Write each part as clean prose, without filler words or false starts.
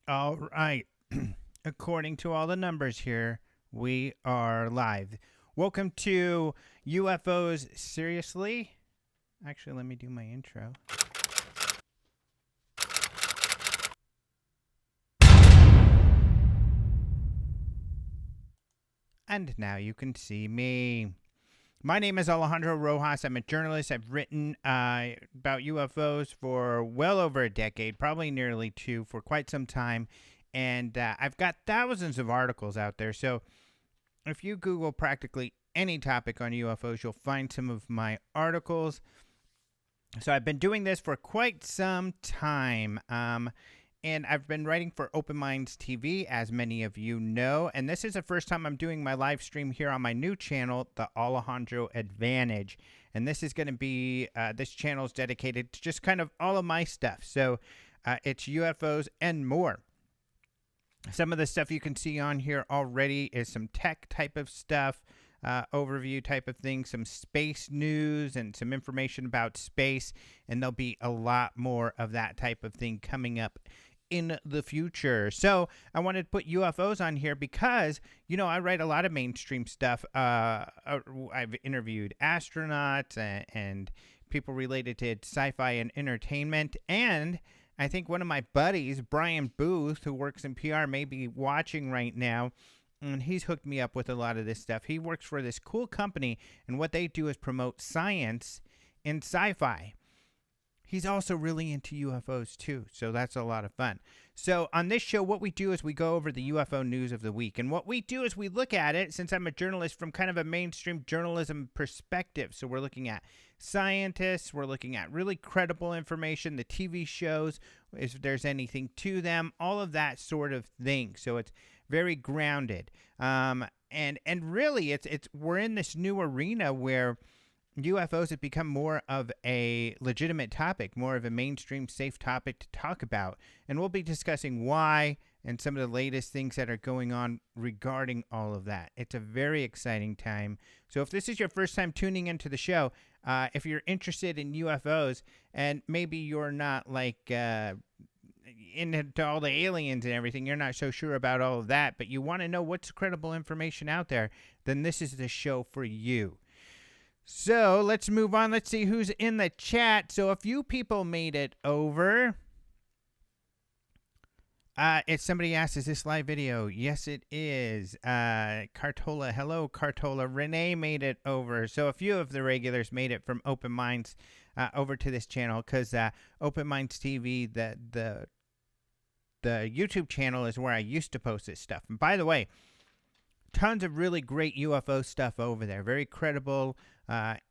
All right. According to all the numbers here, we are live. Welcome to UFOs Seriously. Actually, let me do my intro. And now you can see me. My name is Alejandro Rojas. I'm a journalist. I've written about UFOs for well over a decade, probably nearly two, for quite some time. And I've got thousands of articles out there. So if you Google practically any topic on UFOs, you'll find some of my articles. So I've been doing this for quite some time. And I've been writing for Open Minds TV, as many of you know. And this is the first time I'm doing my live stream here on my new channel, the Alejandro Advantage. And this is going to be, this channel is dedicated to just kind of all of my stuff. So it's UFOs and more. Some of the stuff you can see on here already is some tech type of stuff, overview type of thing, some space news and some information about space. And there'll be a lot more of that type of thing coming up in the future. So I wanted to put UFOs on here because, you know, I write a lot of mainstream stuff. I've interviewed astronauts and people related to sci-fi and entertainment. And I think one of my buddies, Brian Booth, who works in PR, may be watching right now. And he's hooked me up with a lot of this stuff. He works for this cool company, and what they do is promote science in sci-fi. He's also really into UFOs too, so that's a lot of fun. So on this show, what we do is we go over the UFO news of the week. And what we do is we look at it, since I'm a journalist, from kind of a mainstream journalism perspective. So we're looking at scientists, we're looking at really credible information, the TV shows, if there's anything to them, all of that sort of thing. So it's very grounded. And really, it's we're in this new arena where UFOs have become more of a legitimate topic, more of a mainstream safe topic to talk about. And we'll be discussing why and some of the latest things that are going on regarding all of that. It's a very exciting time. So if this is your first time tuning into the show, if you're interested in UFOs and maybe you're not like into all the aliens and everything, you're not so sure about all of that, but you want to know what's credible information out there, then this is the show for you. So let's move on. Let's see who's in the chat. So a few people made it over. If somebody asked, is this live video? Yes, it is. Cartola, hello, Cartola. Renee made it over. So a few of the regulars made it from Open Minds over to this channel because Open Minds TV, the YouTube channel, is where I used to post this stuff. And by the way, tons of really great UFO stuff over there. Very credible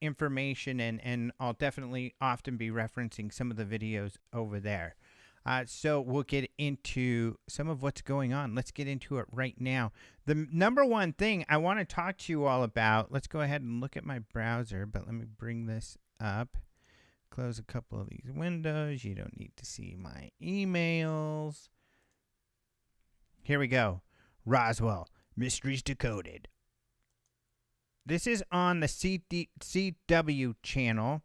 information, and I'll definitely often be referencing some of the videos over there. So we'll get into some of what's going on. Let's get into it right now. The number one thing I want to talk to you all about, let's go ahead and look at my browser, but let me bring this up. Close a couple of these windows. You don't need to see my emails. Here we go. Roswell. Mysteries Decoded. This is on the CW channel,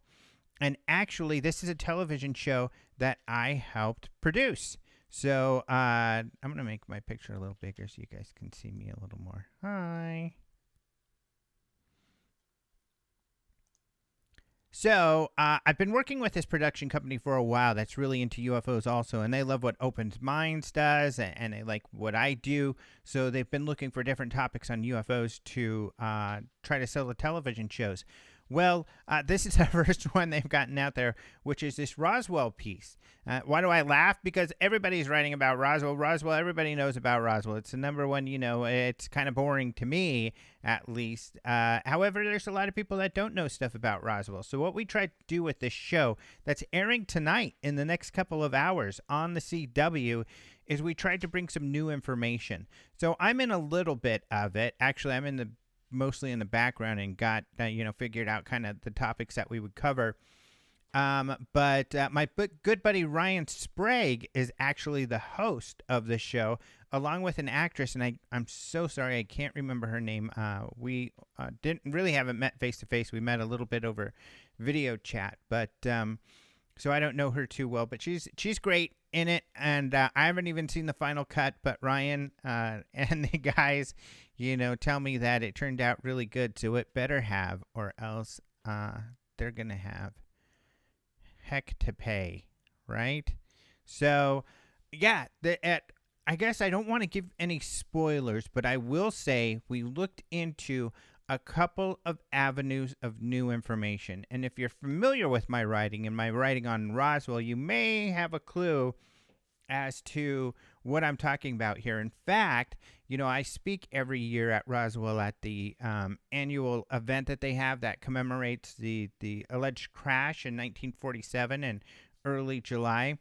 and actually this is a television show that I helped produce. So I'm going to make my picture a little bigger so you guys can see me a little more. Hi. So I've been working with this production company for a while that's really into UFOs also, and they love what Open Minds does, and they like what I do. So they've been looking for different topics on UFOs to try to sell the television shows. Well, this is the first one they've gotten out there, which is this Roswell piece. Why do I laugh? Because everybody's writing about Roswell. Roswell, everybody knows about Roswell. It's the number one, you know, it's kind of boring to me, at least. However, there's a lot of people that don't know stuff about Roswell. So what we try to do with this show that's airing tonight in the next couple of hours on the CW is we tried to bring some new information. So I'm in a little bit of it. Actually, I'm mostly in the background and got, figured out kind of the topics that we would cover. But my good buddy Ryan Sprague is actually the host of the show, along with an actress, and I'm so sorry I can't remember her name. We haven't met face-to-face. We met a little bit over video chat, but so I don't know her too well, but she's great in it, and I haven't even seen the final cut. But Ryan and the guys, tell me that it turned out really good. So it better have, or else they're gonna have heck to pay, right? So yeah, I guess I don't want to give any spoilers, but I will say we looked into a couple of avenues of new information. And if you're familiar with my writing and my writing on Roswell, you may have a clue as to what I'm talking about here. In fact, I speak every year at Roswell at the annual event that they have that commemorates the alleged crash in 1947 in early July.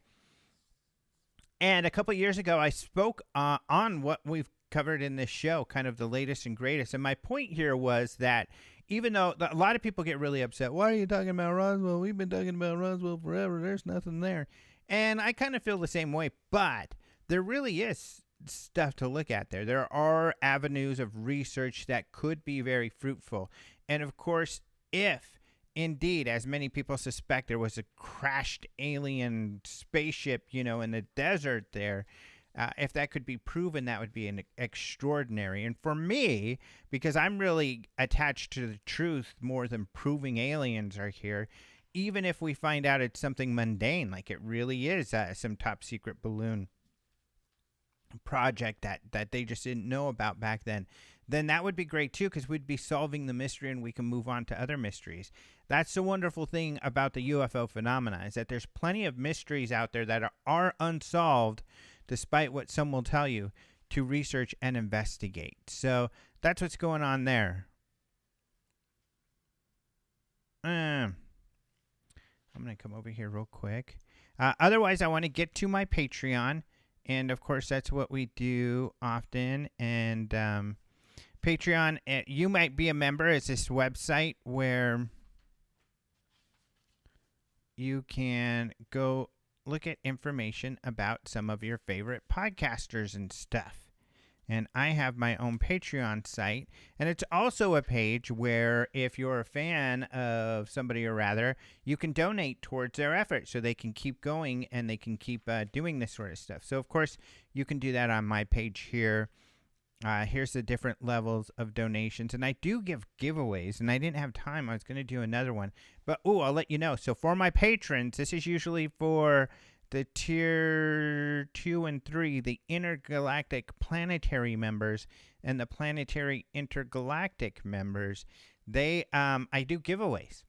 And a couple years ago, I spoke on what we've covered in this show, kind of the latest and greatest. And my point here was that even though a lot of people get really upset, why are you talking about Roswell? We've been talking about Roswell forever. There's nothing there. And I kind of feel the same way. But there really is stuff to look at there. There are avenues of research that could be very fruitful. And of course, if indeed, as many people suspect, there was a crashed alien spaceship, in the desert there, if that could be proven, that would be an extraordinary. And for me, because I'm really attached to the truth more than proving aliens are here, even if we find out it's something mundane, like it really is some top secret balloon project that they just didn't know about back then that would be great too, because we'd be solving the mystery and we can move on to other mysteries. That's the wonderful thing about the UFO phenomena, is that there's plenty of mysteries out there that are unsolved, despite what some will tell you, to research and investigate. So that's what's going on there. I'm going to come over here real quick. Otherwise, I want to get to my Patreon. And, of course, that's what we do often. And Patreon, you might be a member. It's this website where you can go look at information about some of your favorite podcasters and stuff. And I have my own Patreon site. And it's also a page where if you're a fan of somebody, or rather, you can donate towards their effort so they can keep going and they can keep doing this sort of stuff. So, of course, you can do that on my page here. Here's the different levels of donations. And I do give giveaways, and I didn't have time. I was going to do another one. But, I'll let you know. So for my patrons, this is usually for the tier 2 and 3, the intergalactic planetary members and the planetary intergalactic members. I do giveaways.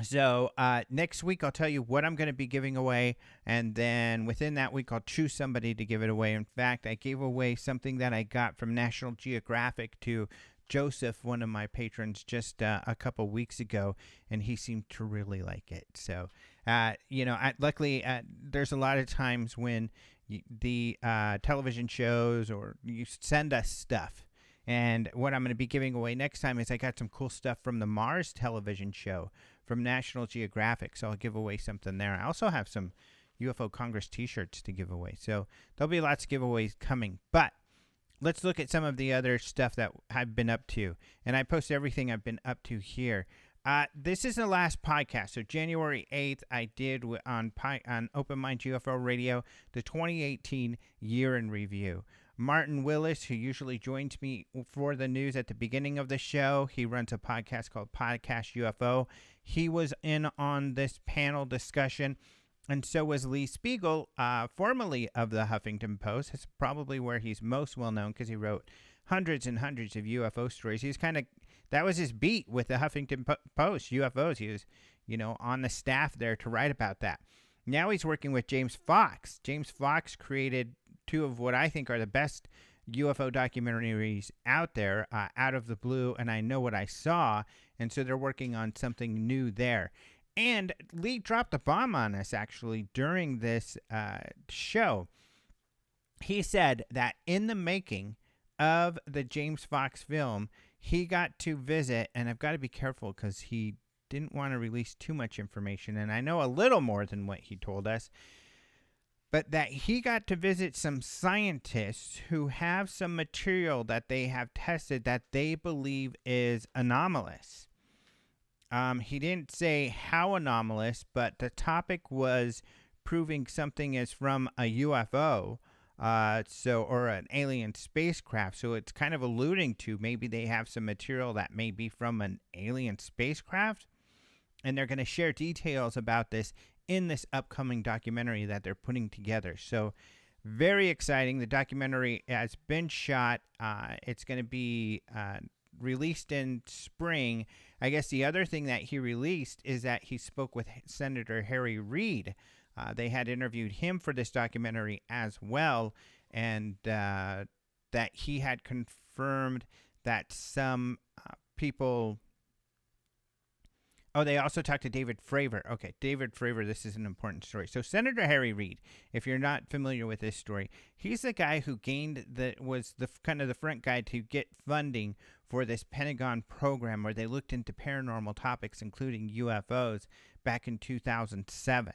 So next week I'll tell you what I'm going to be giving away, and then within that week I'll choose somebody to give it away. In fact, I gave away something that I got from National Geographic to Joseph, one of my patrons, just a couple weeks ago, and he seemed to really like it. So, luckily, there's a lot of times when the television shows or you send us stuff. And what I'm going to be giving away next time is I got some cool stuff from the Mars television show from National Geographic. So I'll give away something there. I also have some UFO Congress t-shirts to give away. So there'll be lots of giveaways coming. But let's look at some of the other stuff that I've been up to. And I post everything I've been up to here. This is the last podcast. So January 8th, I did on Open Mind UFO Radio, the 2018 year in review. Martin Willis, who usually joins me for the news at the beginning of the show, he runs a podcast called Podcast UFO. He was in on this panel discussion, and so was Lee Spiegel, formerly of the Huffington Post. That's probably where he's most well known, because he wrote hundreds and hundreds of UFO stories. That was his beat with the Huffington Post, UFOs. He was, on the staff there to write about that. Now he's working with James Fox. James Fox created two of what I think are the best UFO documentaries out there, Out of the Blue and I Know What I Saw. And so they're working on something new there. And Lee dropped a bomb on us, actually, during this show. He said that in the making of the James Fox film, he got to visit, and I've got to be careful because he didn't want to release too much information, and I know a little more than what he told us, but that he got to visit some scientists who have some material that they have tested that they believe is anomalous. He didn't say how anomalous, but the topic was proving something is from a UFO, or an alien spacecraft. So it's kind of alluding to maybe they have some material that may be from an alien spacecraft, and they're going to share details about this in this upcoming documentary that they're putting together. So very exciting. The documentary has been shot. It's going to be released in spring. I guess the other thing that he released is that he spoke with Senator Harry Reid. They had interviewed him for this documentary as well, and that he had confirmed that some people. Oh, they also talked to David Fravor. Okay, David Fravor, this is an important story. So Senator Harry Reid, if you're not familiar with this story, he's the guy who was the kind of the front guy to get funding for this Pentagon program where they looked into paranormal topics, including UFOs, back in 2007.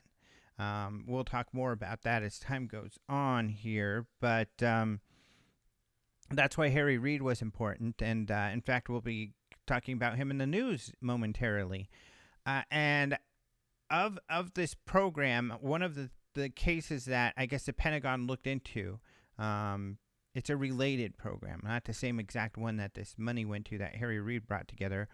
We'll talk more about that as time goes on here, but that's why Harry Reid was important, and in fact, we'll be talking about him in the news momentarily. And of this program, one of the cases that I guess the Pentagon looked into, it's a related program, not the same exact one that this money went to that Harry Reid brought together,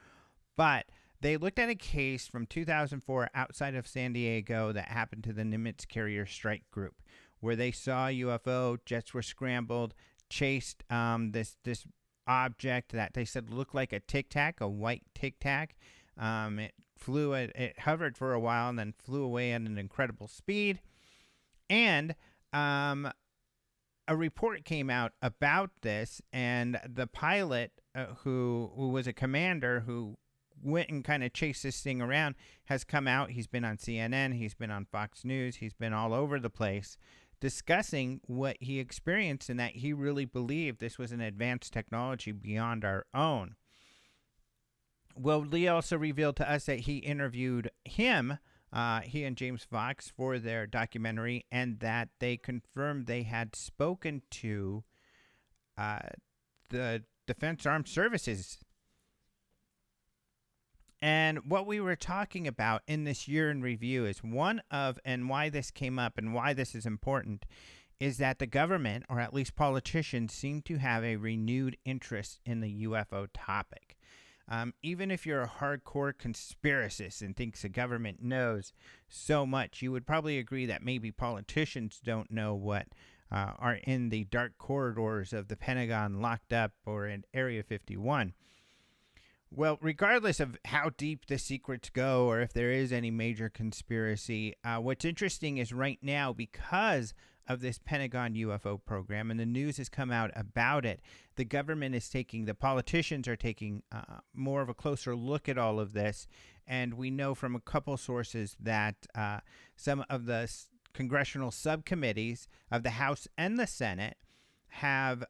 but they looked at a case from 2004 outside of San Diego that happened to the Nimitz Carrier Strike Group, where they saw a UFO, jets were scrambled, chased this object that they said looked like a Tic Tac, a white Tic Tac. It hovered for a while and then flew away at an incredible speed. And a report came out about this, and the pilot, who was a commander who went and kind of chased this thing around, has come out. He's been on CNN, he's been on Fox News, he's been all over the place discussing what he experienced and that he really believed this was an advanced technology beyond our own. Well, Lee also revealed to us that he interviewed him, he and James Fox, for their documentary, and that they confirmed they had spoken to the Defense Armed Services. And what we were talking about in this year in review is and why this came up and why this is important, is that the government, or at least politicians, seem to have a renewed interest in the UFO topic. Even if you're a hardcore conspiracist and thinks the government knows so much, you would probably agree that maybe politicians don't know what are in the dark corridors of the Pentagon locked up or in Area 51. Well, regardless of how deep the secrets go or if there is any major conspiracy, what's interesting is right now, because of this Pentagon UFO program, and the news has come out about it, the politicians are taking more of a closer look at all of this, and we know from a couple sources that some of the congressional subcommittees of the House and the Senate have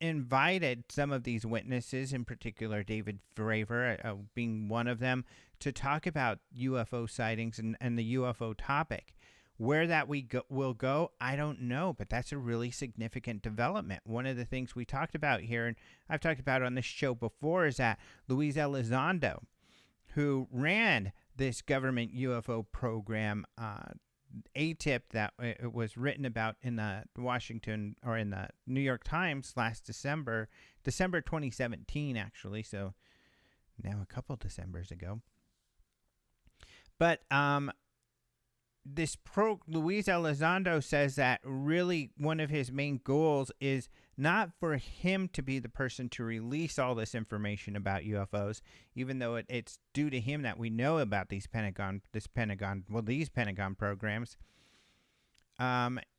invited some of these witnesses, in particular David Fravor being one of them, to talk about UFO sightings and the UFO topic. Where that will go, I don't know, but that's a really significant development. One of the things we talked about here, and I've talked about on this show before, is that Luis Elizondo, who ran this government UFO program, ATIP, that it was written about in the in the New York Times last December 2017, actually, so now a couple Decembers ago. But Luis Elizondo says that really one of his main goals is not for him to be the person to release all this information about UFOs, even though it's due to him that we know about these Pentagon programs.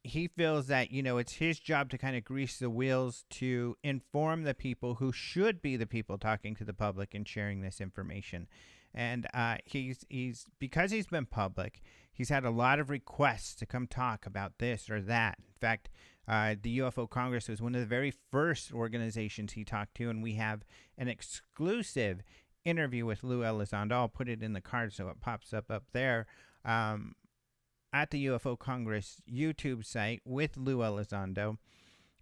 He feels that, it's his job to kind of grease the wheels to inform the people who should be the people talking to the public and sharing this information. And because he's been public, he's had a lot of requests to come talk about this or that. In fact, the UFO Congress was one of the very first organizations he talked to, and we have an exclusive interview with Lou Elizondo. I'll put it in the card so it pops up there at the UFO Congress YouTube site with Lou Elizondo.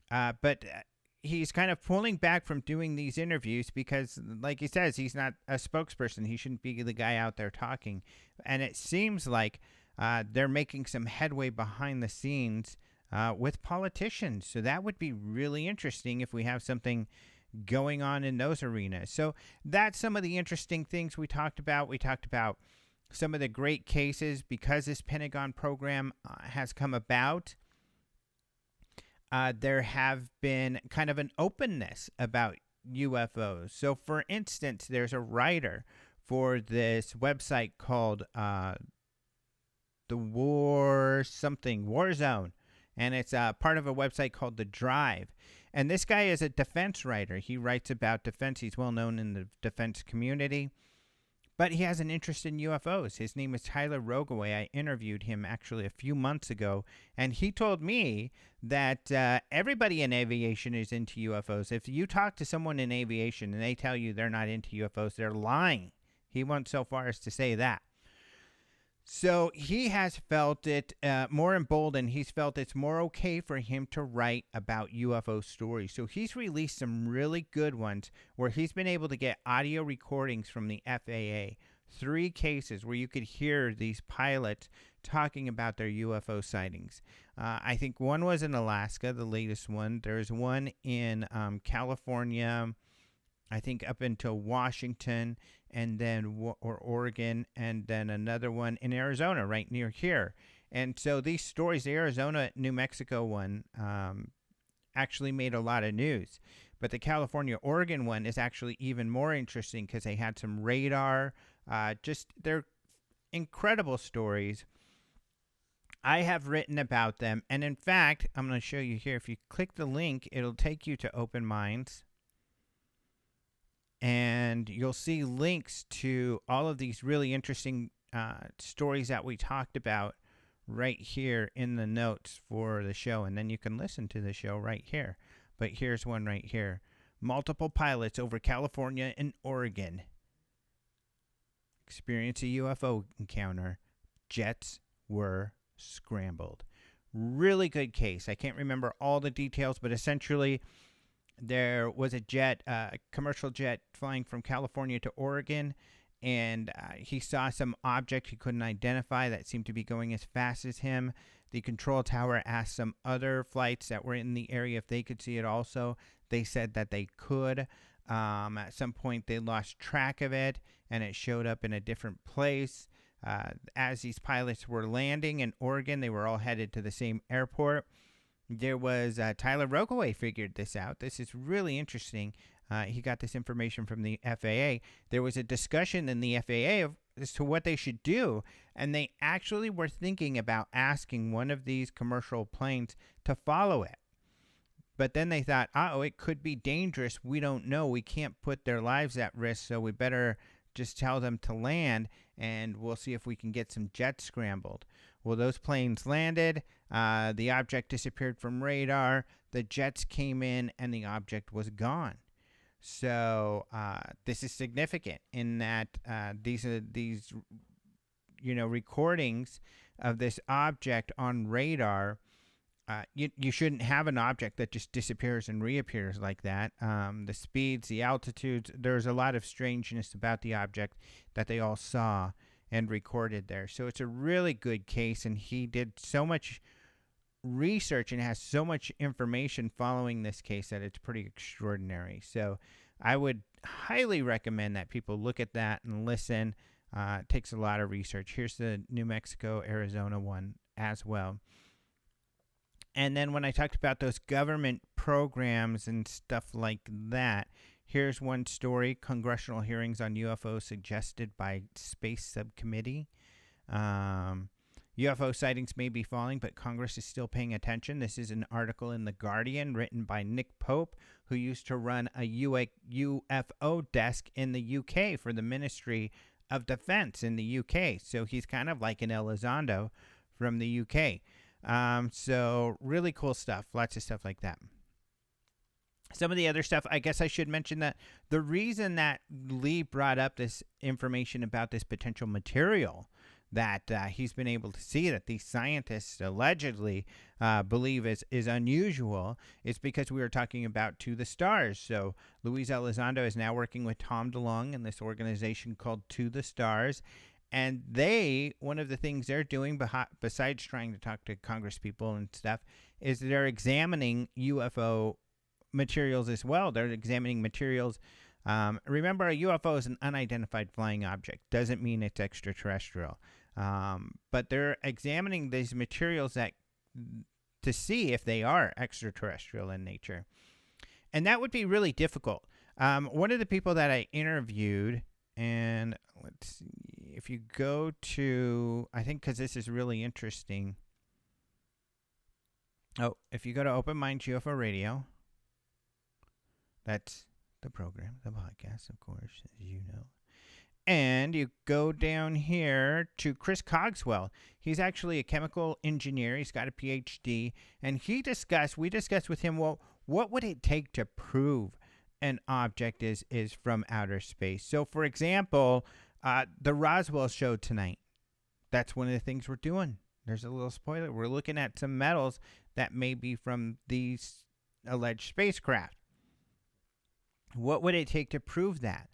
But he's kind of pulling back from doing these interviews because, like he says, he's not a spokesperson. He shouldn't be the guy out there talking. And it seems like they're making some headway behind the scenes with politicians. So that would be really interesting if we have something going on in those arenas. So that's some of the interesting things we talked about. We talked about some of the great cases because this Pentagon program has come about. There have been kind of an openness about UFOs. So, for instance, there's a writer for this website called the War Zone, and it's part of a website called The Drive. And this guy is a defense writer. He writes about defense. He's well known in the defense community. But he has an interest in UFOs. His name is Tyler Rogaway. I interviewed him actually a few months ago, and he told me that everybody in aviation is into UFOs. If you talk to someone in aviation and they tell you they're not into UFOs, they're lying. He went so far as to say that. So he has felt it more emboldened. He's felt it's more okay for him to write about UFO stories. So he's released some really good ones where he's been able to get audio recordings from the FAA. 3 cases where you could hear these pilots talking about their UFO sightings. I think one was in Alaska, the latest one. There's one in California, I think up until Washington, and then or Oregon, and then another one in Arizona right near here. And so these stories, the Arizona, New Mexico one, actually made a lot of news. But the California, Oregon one is actually even more interesting because they had some radar. They're incredible stories. I have written about them. And in fact, I'm going to show you here. If you click the link, it'll take you to Open Minds. And you'll see links to all of these really interesting stories that we talked about right here in the notes for the show. And then you can listen to the show right here. But here's one right here. Multiple pilots over California and Oregon experience a UFO encounter. Jets were scrambled. Really good case. I can't remember all the details, but essentially there was a commercial jet flying from California to Oregon, and he saw some object he couldn't identify that seemed to be going as fast as him. The control tower asked some other flights that were in the area if they could see it also. They said that they could. At some point, they lost track of it, and it showed up in a different place. As these pilots were landing in Oregon, they were all headed to the same airport. There was Tyler Rogaway figured this out. This is really interesting. He got this information from the FAA. There was a discussion in the FAA as to what they should do, and they actually were thinking about asking one of these commercial planes to follow it. But then they thought, it could be dangerous. We don't know. We can't put their lives at risk, so we better just tell them to land, and we'll see if we can get some jets scrambled. Well, those planes landed. The object disappeared from radar. The jets came in, and the object was gone. So this is significant in that these recordings of this object on radar. You shouldn't have an object that just disappears and reappears like that. The speeds, the altitudes, there's a lot of strangeness about the object that they all saw and recorded there. So it's a really good case, and he did so much research and has so much information following this case that it's pretty extraordinary. So I would highly recommend that people look at that and listen. It takes a lot of research. Here's the New Mexico, Arizona one as well. And then when I talked about those government programs and stuff like that, here's one story: congressional hearings on UFO suggested by Space Subcommittee. UFO sightings may be falling, but Congress is still paying attention. This is an article in The Guardian written by Nick Pope, who used to run a UFO desk in the UK for the Ministry of Defense in the UK. So he's kind of like an Elizondo from the UK. So really cool stuff. Lots of stuff like that. Some of the other stuff, I guess I should mention that the reason that Lee brought up this information about this potential material that he's been able to see that these scientists allegedly believe is unusual is because we were talking about To the Stars. So Luis Elizondo is now working with Tom DeLonge in this organization called To the Stars. And one of the things they're doing besides trying to talk to Congress people and stuff is they're examining UFO materials as well. They're examining materials. Remember, a UFO is an unidentified flying object. Doesn't mean it's extraterrestrial. But they're examining these materials to see if they are extraterrestrial in nature. And that would be really difficult. One of the people that I interviewed, and let's see, if you go to, I think because this is really interesting. Oh, if you go to Open Minds UFO Radio, that's the program, the podcast, of course, as you know. And you go down here to Chris Cogswell. He's actually a chemical engineer. He's got a PhD. And we discussed with him, well, what would it take to prove an object is from outer space? So, for example, the Roswell show tonight, that's one of the things we're doing. There's a little spoiler. We're looking at some metals that may be from these alleged spacecraft. What would it take to prove that?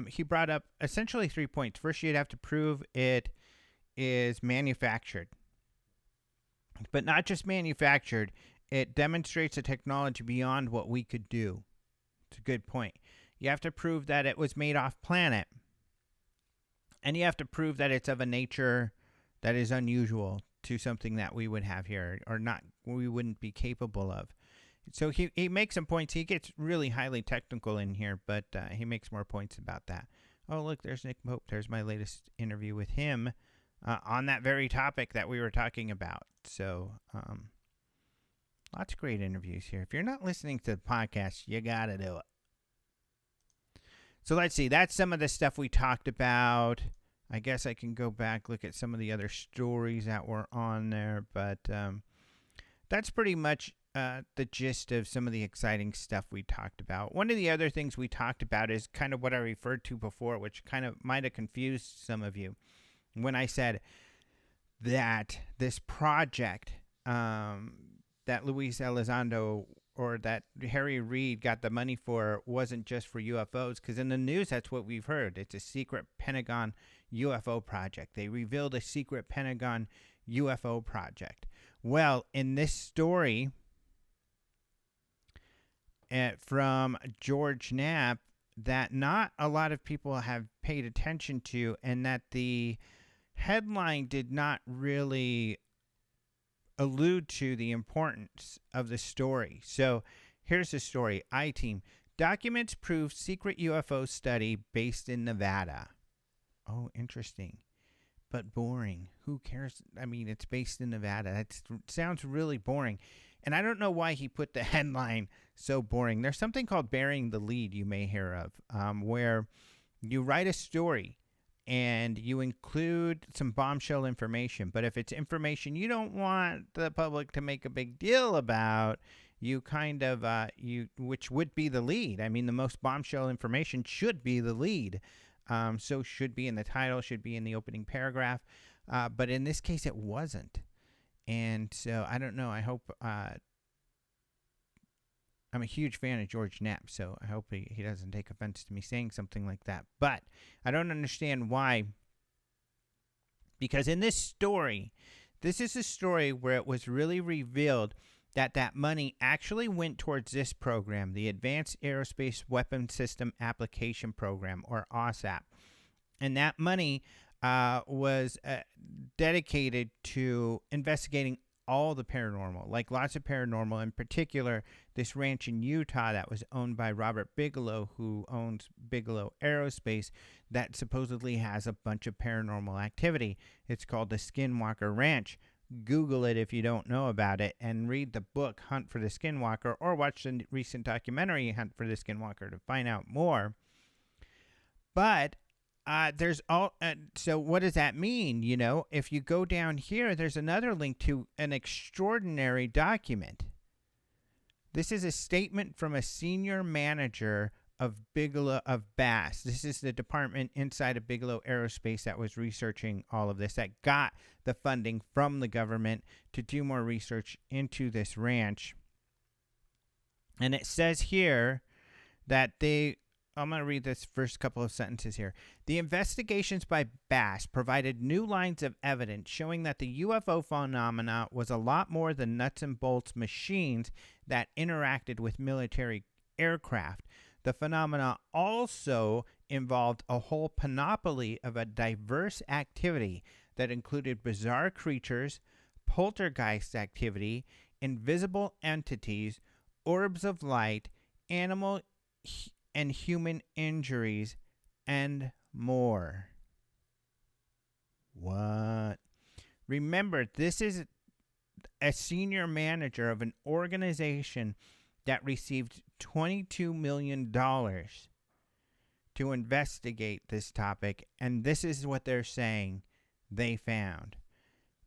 He brought up essentially 3 points. First, you'd have to prove it is manufactured. But not just manufactured, it demonstrates a technology beyond what we could do. It's a good point. You have to prove that it was made off planet. And you have to prove that it's of a nature that is unusual to something that we would have here or not, we wouldn't be capable of. So he makes some points. He gets really highly technical in here, but he makes more points about that. Oh, look, there's Nick Pope. There's my latest interview with him on that very topic that we were talking about. So lots of great interviews here. If you're not listening to the podcast, you got to do it. So let's see. That's some of the stuff we talked about. I guess I can go back, look at some of the other stories that were on there, but that's pretty much the gist of some of the exciting stuff we talked about. One of the other things we talked about is kind of what I referred to before, which kind of might have confused some of you when I said that this project that Luis Elizondo or that Harry Reid got the money for wasn't just for UFOs, because in the news that's what we've heard. It's a secret Pentagon UFO project. They revealed a secret Pentagon UFO project. Well, in this story from George Knapp that not a lot of people have paid attention to, and that the headline did not really allude to the importance of the story. So here's the story. I-Team. Documents prove secret UFO study based in Nevada. Oh, interesting. But boring. Who cares? I mean, it's based in Nevada. That sounds really boring. And I don't know why he put the headline so boring. There's something called burying the lead you may hear of, where you write a story and you include some bombshell information. But if it's information you don't want the public to make a big deal about, you kind of, which would be the lead. I mean, the most bombshell information should be the lead. So should be in the title, should be in the opening paragraph. But in this case, it wasn't. And so I don't know. I hope I'm a huge fan of George Knapp, so I hope he doesn't take offense to me saying something like that. But I don't understand why. Because in this story, this is a story where it was really revealed that money actually went towards this program, the Advanced Aerospace Weapons System Application Program, or OSAP. And that money was dedicated to investigating all the paranormal, like lots of paranormal, in particular this ranch in Utah that was owned by Robert Bigelow, who owns Bigelow Aerospace, that supposedly has a bunch of paranormal activity. It's called the Skinwalker Ranch. Google it if you don't know about it, and read the book Hunt for the Skinwalker, or watch the recent documentary Hunt for the Skinwalker to find out more. But there's all so what does that mean? You know, if you go down here, there's another link to an extraordinary document. This is a statement from a senior manager of Bass. This is the department inside of Bigelow Aerospace that was researching all of this, that got the funding from the government to do more research into this ranch. And it says here that I'm going to read this first couple of sentences here. The investigations by Bass provided new lines of evidence showing that the UFO phenomena was a lot more than nuts and bolts machines that interacted with military aircraft. The phenomena also involved a whole panoply of a diverse activity that included bizarre creatures, poltergeist activity, invisible entities, orbs of light, animal and human injuries, and more. What? Remember, this is a senior manager of an organization that received $22 million to investigate this topic, and this is what they're saying they found.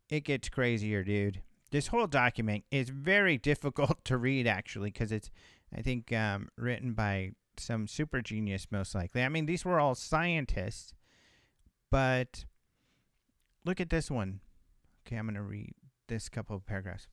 It gets crazier, dude. This whole document is very difficult to read, actually, because it's, I think, written by some super genius, most likely. I mean, these were all scientists, but look at this one. Okay, I'm going to read this couple of paragraphs.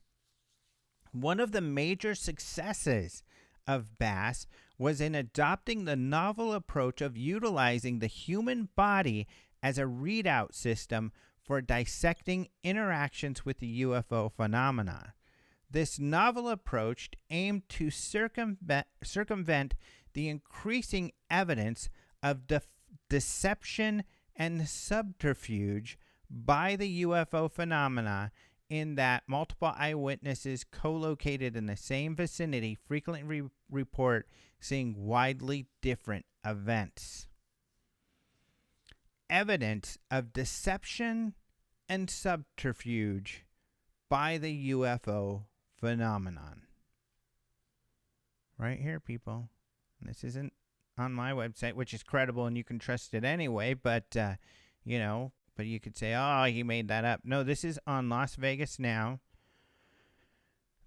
One of the major successes of Bass was in adopting the novel approach of utilizing the human body as a readout system for dissecting interactions with the UFO phenomena. This novel approach aimed to circumvent the increasing evidence of deception and subterfuge by the UFO phenomena, in that multiple eyewitnesses co-located in the same vicinity frequently report seeing widely different events. Evidence of deception and subterfuge by the UFO phenomenon. Right here, people. This isn't on my website, which is credible and you can trust it anyway, but, but you could say, oh, he made that up. No, this is on Las Vegas Now,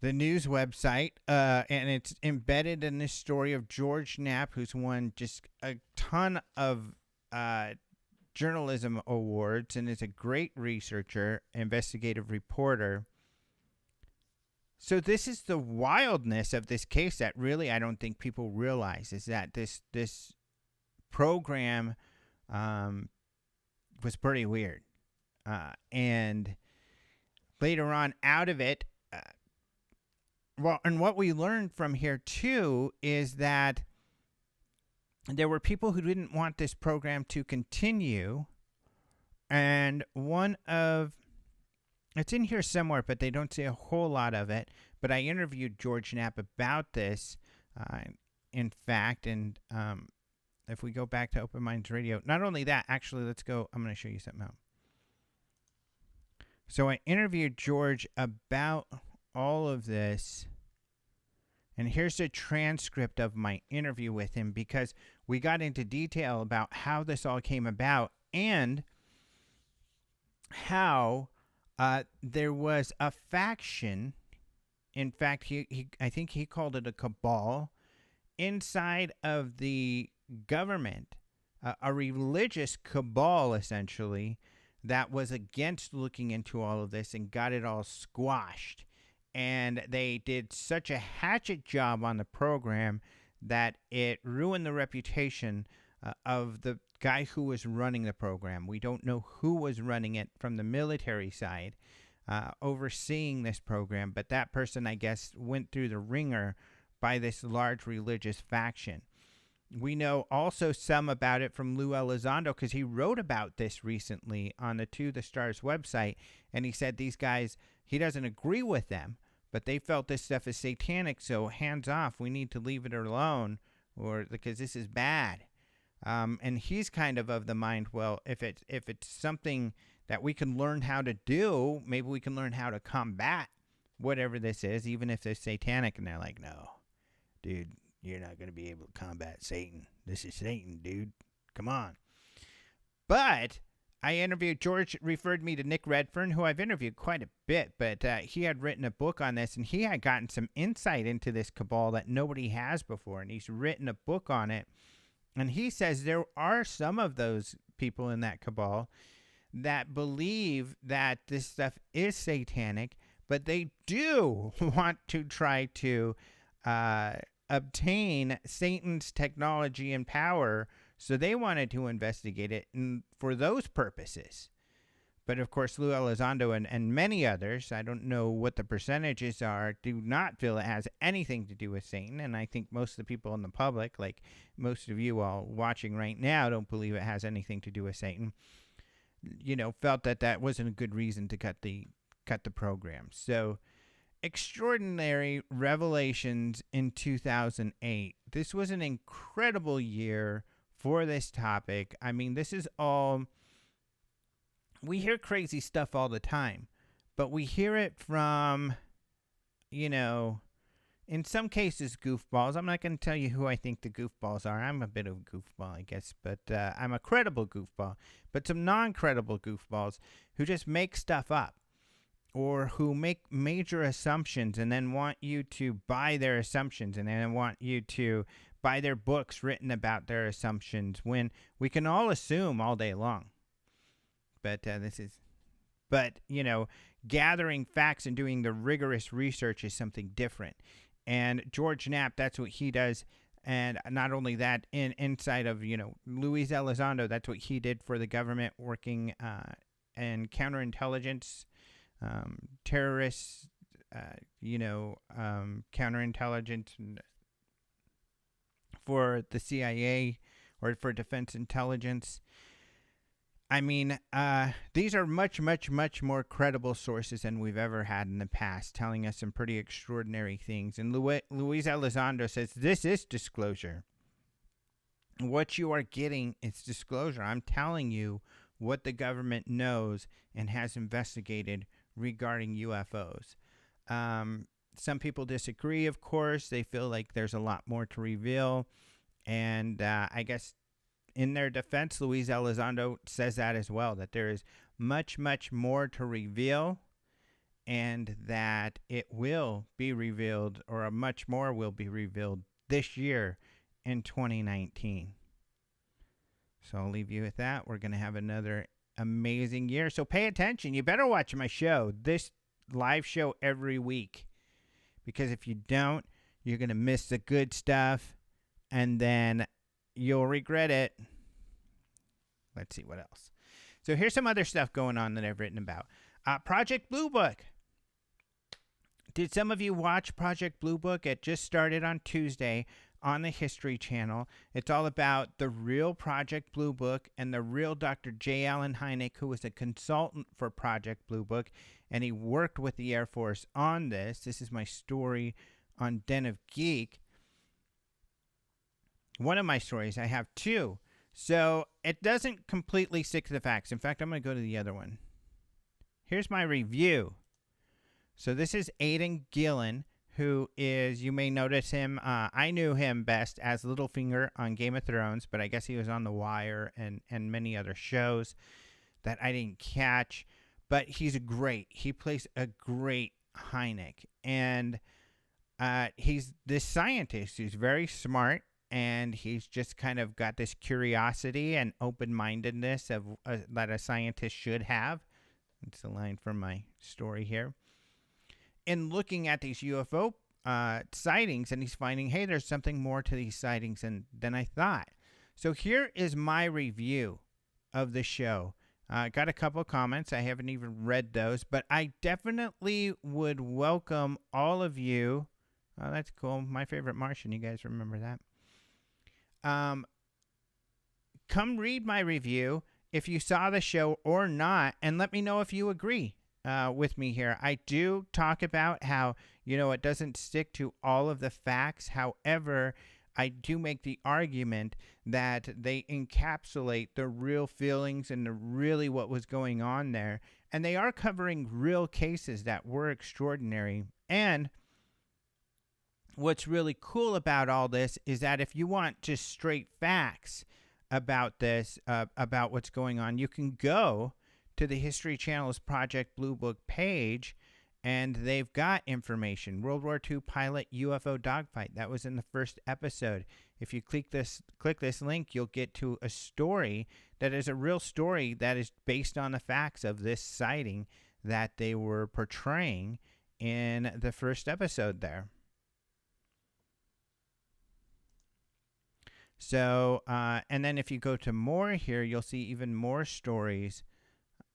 the news website, and it's embedded in this story of George Knapp, who's won just a ton of journalism awards and is a great researcher, investigative reporter. So this is the wildness of this case that really I don't think people realize, is that this program was pretty weird. And later on out of it, and what we learned from here too is that there were people who didn't want this program to continue. And it's in here somewhere, but they don't say a whole lot of it. But I interviewed George Knapp about this, in fact. And if we go back to Open Minds Radio, not only that, actually, let's go. I'm going to show you something else. So I interviewed George about all of this. And here's a transcript of my interview with him, because we got into detail about how this all came about and how there was a faction. In fact, I think he called it a cabal inside of the government, a religious cabal, essentially, that was against looking into all of this and got it all squashed. And they did such a hatchet job on the program that it ruined the reputation of the guy who was running the program. We don't know who was running it from the military side, overseeing this program, but that person, I guess, went through the ringer by this large religious faction. We know also some about it from Lou Elizondo, because he wrote about this recently on the To the Stars website, and he said these guys, he doesn't agree with them, but they felt this stuff is satanic, so hands off, we need to leave it alone, or because this is bad. And he's kind of the mind, well, if it's something that we can learn how to do, maybe we can learn how to combat whatever this is, even if it's satanic. And they're like, no, dude, you're not going to be able to combat Satan. This is Satan, dude. Come on. But I interviewed, George referred me to Nick Redfern, who I've interviewed quite a bit, but he had written a book on this, and he had gotten some insight into this cabal that nobody has before, and he's written a book on it. And he says there are some of those people in that cabal that believe that this stuff is satanic, but they do want to try to obtain Satan's technology and power, so they wanted to investigate it for those purposes. But of course, Lou Elizondo and many others, I don't know what the percentages are, do not feel it has anything to do with Satan. And I think most of the people in the public, like most of you all watching right now, don't believe it has anything to do with Satan. Felt that wasn't a good reason to cut the program. So, extraordinary revelations in 2008. This was an incredible year for this topic. I mean, this is all... We hear crazy stuff all the time, but we hear it from, in some cases, goofballs. I'm not going to tell you who I think the goofballs are. I'm a bit of a goofball, I guess, but I'm a credible goofball. But some non-credible goofballs who just make stuff up or who make major assumptions and then want you to buy their assumptions and then want you to buy their books written about their assumptions when we can all assume all day long. But gathering facts and doing the rigorous research is something different. And George Knapp, that's what he does. And not only that, inside of, Luis Elizondo, that's what he did for the government, working in counterintelligence, terrorists, counterintelligence for the CIA or for defense intelligence. I mean, these are much, much, much more credible sources than we've ever had in the past, telling us some pretty extraordinary things. And Luis Elizondo says, this is disclosure. What you are getting is disclosure. I'm telling you what the government knows and has investigated regarding UFOs. Some people disagree, of course. They feel like there's a lot more to reveal. And I guess in their defense, Luis Elizondo says that as well, that there is much, much more to reveal and that it will be revealed, or much more will be revealed this year in 2019. So I'll leave you with that. We're going to have another amazing year. So pay attention. You better watch my show, this live show every week, because if you don't, you're going to miss the good stuff and then you'll regret it. Let's see what else. So here's some other stuff going on that I've written about. Project Blue Book. Did some of you watch Project Blue Book? It just started on Tuesday on the History Channel. It's all about the real Project Blue Book and the real Dr. J. Allen Hynek, who was a consultant for Project Blue Book, and he worked with the Air Force on this. This is my story on Den of Geek. One of my stories, I have two. So it doesn't completely stick to the facts. In fact, I'm going to go to the other one. Here's my review. So this is Aidan Gillen, who is, you may notice him, I knew him best as Littlefinger on Game of Thrones, but I guess he was on The Wire and many other shows that I didn't catch. But he's great. He plays a great Hynek. And he's this scientist who's very smart. And he's just kind of got this curiosity and open-mindedness of that a scientist should have. It's a line from my story here. In looking at these UFO sightings, and he's finding, hey, there's something more to these sightings than I thought. So here is my review of the show. Got a couple of comments. I haven't even read those, but I definitely would welcome all of you. Oh, that's cool. My favorite Martian. You guys remember that? Come read my review if you saw the show or not, and let me know if you agree with me here. I do talk about how, it doesn't stick to all of the facts. However, I do make the argument that they encapsulate the real feelings and really what was going on there. And they are covering real cases that were extraordinary. And what's really cool about all this is that if you want just straight facts, about this, about what's going on, you can go to the History Channel's Project Blue Book page, and they've got information. World War II pilot UFO dogfight. That was in the first episode. If you click this link, you'll get to a story that is a real story that is based on the facts of this sighting that they were portraying in the first episode there. So, and then if you go to more here, you'll see even more stories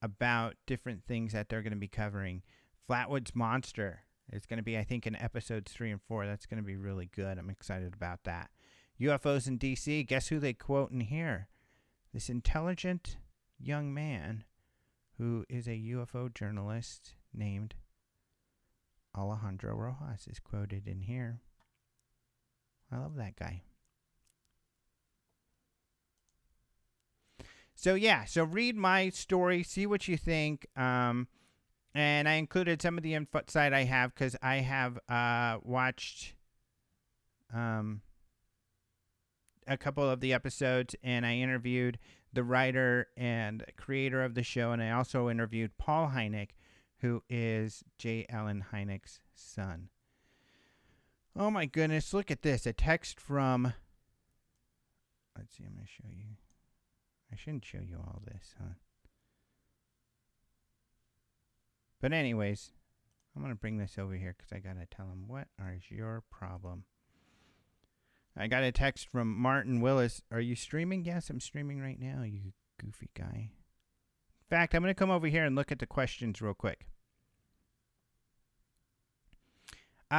about different things that they're going to be covering. Flatwoods Monster is going to be, I think, in episodes 3 and 4. That's going to be really good. I'm excited about that. UFOs in D.C., guess who they quote in here? This intelligent young man who is a UFO journalist named Alejandro Rojas is quoted in here. I love that guy. So yeah, so read my story, see what you think. And I included some of the insight I have because I have watched a couple of the episodes, and I interviewed the writer and creator of the show, and I also interviewed Paul Hynek, who is J. Allen Hynek's son. Oh my goodness, look at this. A text from, let's see, I'm going to show you. I shouldn't show you all this, huh? But anyways, I'm going to bring this over here because I got to tell him, what is your problem? I got a text from Martin Willis. Are you streaming? Yes, I'm streaming right now, you goofy guy. In fact, I'm going to come over here and look at the questions real quick.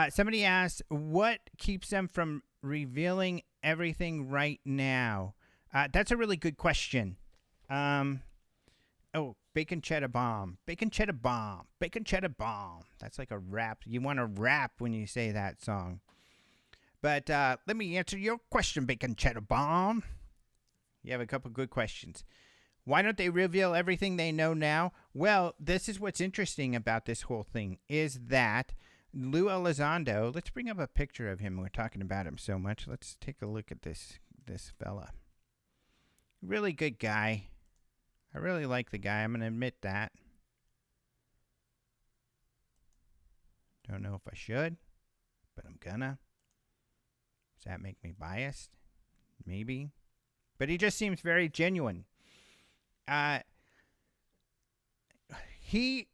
Somebody asked, what keeps them from revealing everything right now? That's a really good question. Bacon cheddar bomb. Bacon cheddar bomb. Bacon cheddar bomb. That's like a rap. You want to rap when you say that song. But let me answer your question, Bacon cheddar bomb. You have a couple good questions. Why don't they reveal everything they know now? Well, this is what's interesting about this whole thing, is that Lou Elizondo, let's bring up a picture of him. We're talking about him so much. Let's take a look at this fella. Really good guy. I really like the guy. I'm going to admit that. Don't know if I should, but I'm gonna. Does that make me biased? Maybe. But he just seems very genuine. He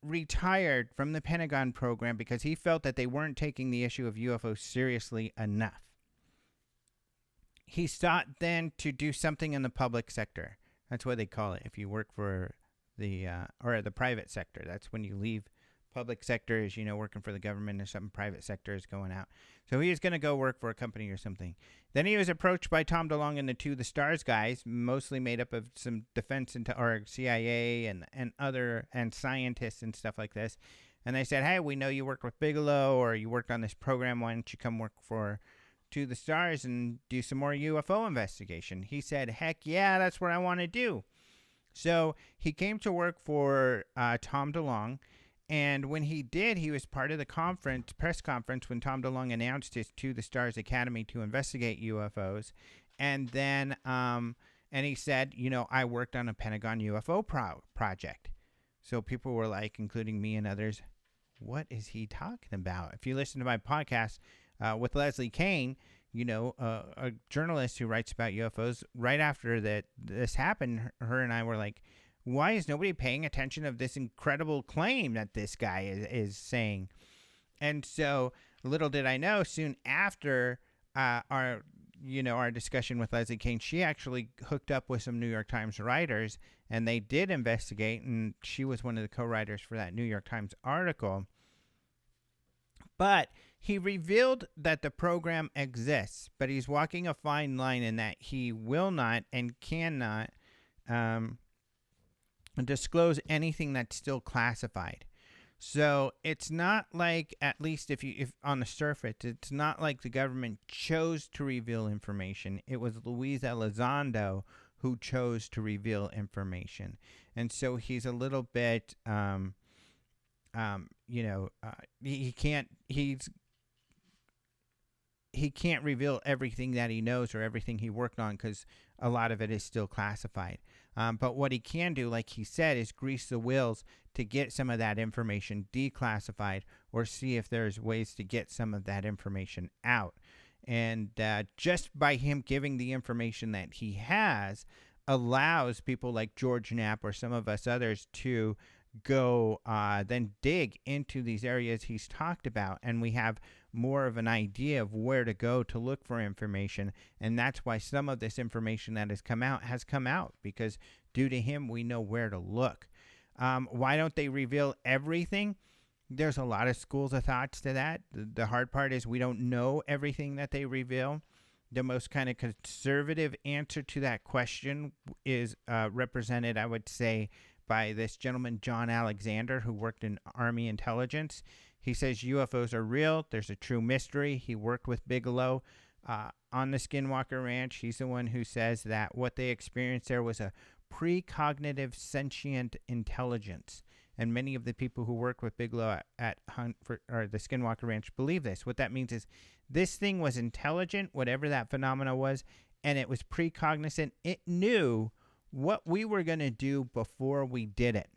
retired from the Pentagon program because he felt that they weren't taking the issue of UFOs seriously enough. He sought then to do something in the public sector. That's what they call it. If you work for the private sector, that's when you leave public sector, is, working for the government or something. Private sector is going out. So he was going to go work for a company or something. Then he was approached by Tom DeLonge and the Stars guys, mostly made up of some defense or CIA and scientists and stuff like this. And they said, hey, we know you worked with Bigelow or you worked on this program. Why don't you come work to the Stars and do some more UFO investigation? He said, heck yeah, that's what I want to do. So he came to work for Tom DeLonge, and when he did, he was part of the press conference when Tom DeLonge announced his To the Stars Academy to investigate UFOs. And then and he said, I worked on a Pentagon UFO project. So people were like, including me and others, what is he talking about? If you listen to my podcast with Leslie Kane, a journalist who writes about UFOs, right after this happened, her and I were like, why is nobody paying attention of this incredible claim that this guy is saying? And so little did I know, soon after our discussion with Leslie Kane, she actually hooked up with some New York Times writers, and they did investigate, and she was one of the co-writers for that New York Times article. But he revealed that the program exists, but he's walking a fine line in that he will not and cannot disclose anything that's still classified. So it's not like, at least if on the surface, it's not like the government chose to reveal information. It was Luis Elizondo who chose to reveal information. And so he's a little bit, he can't, he can't reveal everything that he knows or everything he worked on because a lot of it is still classified. But what he can do, like he said, is grease the wheels to get some of that information declassified or see if there's ways to get some of that information out. And just by him giving the information that he has allows people like George Knapp or some of us others to go then dig into these areas he's talked about, and we have more of an idea of where to go to look for information. And that's why some of this information that has come out, because due to him we know where to look. Why don't they reveal everything? There's a lot of schools of thoughts to that. The hard part is we don't know everything that they reveal. The most kind of conservative answer to that question is represented, I would say, by this gentleman, John Alexander, who worked in Army intelligence. He says UFOs are real. There's a true mystery. He worked with Bigelow on the Skinwalker Ranch. He's the one who says that what they experienced there was a precognitive sentient intelligence. And many of the people who work with Bigelow at the Skinwalker Ranch believe this. What that means is this thing was intelligent, whatever that phenomena was, and it was precognizant. It knew what we were going to do before we did it.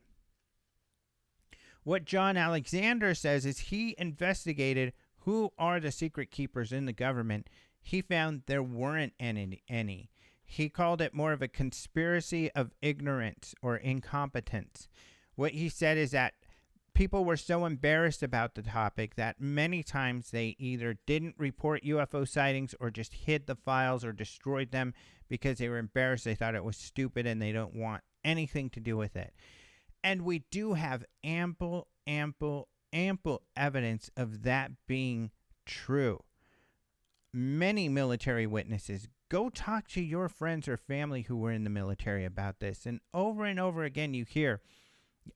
What John Alexander says is he investigated who are the secret keepers in the government. He found there weren't any. He called it more of a conspiracy of ignorance or incompetence. What he said is that people were so embarrassed about the topic that many times they either didn't report UFO sightings or just hid the files or destroyed them because they were embarrassed. They thought it was stupid and they don't want anything to do with it. And we do have ample evidence of that being true. Many military witnesses. Go talk to your friends or family who were in the military about this. And over again you hear,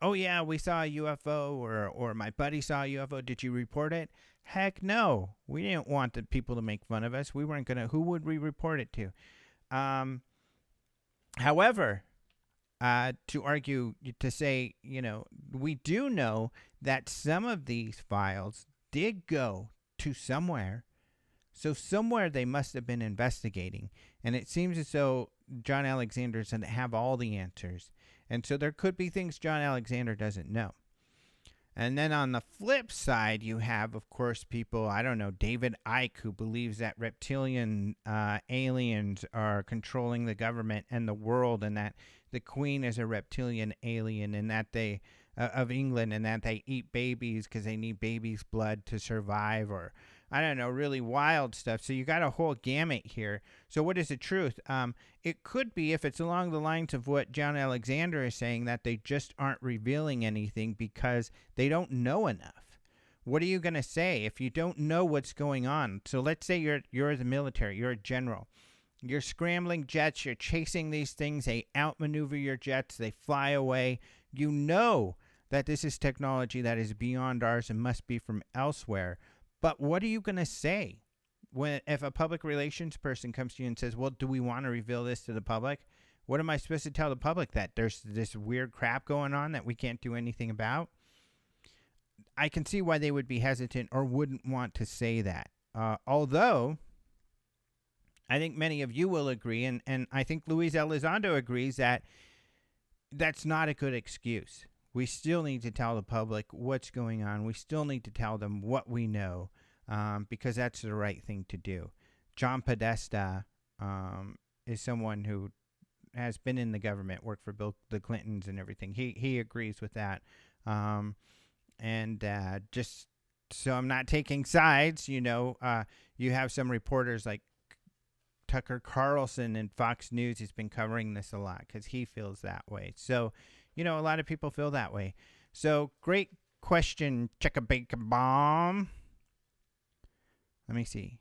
oh yeah, we saw a UFO, or my buddy saw a UFO. Did you report it? Heck no. We didn't want the people to make fun of us. We weren't going to. Who would we report it to? However, to argue, to say, we do know that some of these files did go to somewhere. So somewhere they must have been investigating. And it seems as though John Alexander doesn't have all the answers. And so there could be things John Alexander doesn't know. And then on the flip side, you have, of course, people, I don't know, David Icke, who believes that reptilian aliens are controlling the government and the world, and that the Queen is a reptilian alien, and that they, of England, and that they eat babies because they need babies' blood to survive, or I don't know, really wild stuff. So you got a whole gamut here. So what is the truth? It could be, if it's along the lines of what John Alexander is saying, that they just aren't revealing anything because they don't know enough. What are you going to say if you don't know what's going on? So let's say you're the military, you're a general. You're scrambling jets, you're chasing these things, they outmaneuver your jets, they fly away. You know that this is technology that is beyond ours and must be from elsewhere. But what are you going to say if a public relations person comes to you and says, well, do we want to reveal this to the public? What am I supposed to tell the public? That there's this weird crap going on that we can't do anything about? I can see why they would be hesitant or wouldn't want to say that. Although, I think many of you will agree, and I think Luis Elizondo agrees, that that's not a good excuse. We still need to tell the public what's going on. We still need to tell them what we know, because that's the right thing to do. John Podesta is someone who has been in the government, worked for the Clintons and everything. He agrees with that. Just so I'm not taking sides, you have some reporters like Tucker Carlson and Fox News. He's been covering this a lot because he feels that way. So, a lot of people feel that way. So, great question, Check-a-Bacon Bomb. Let me see.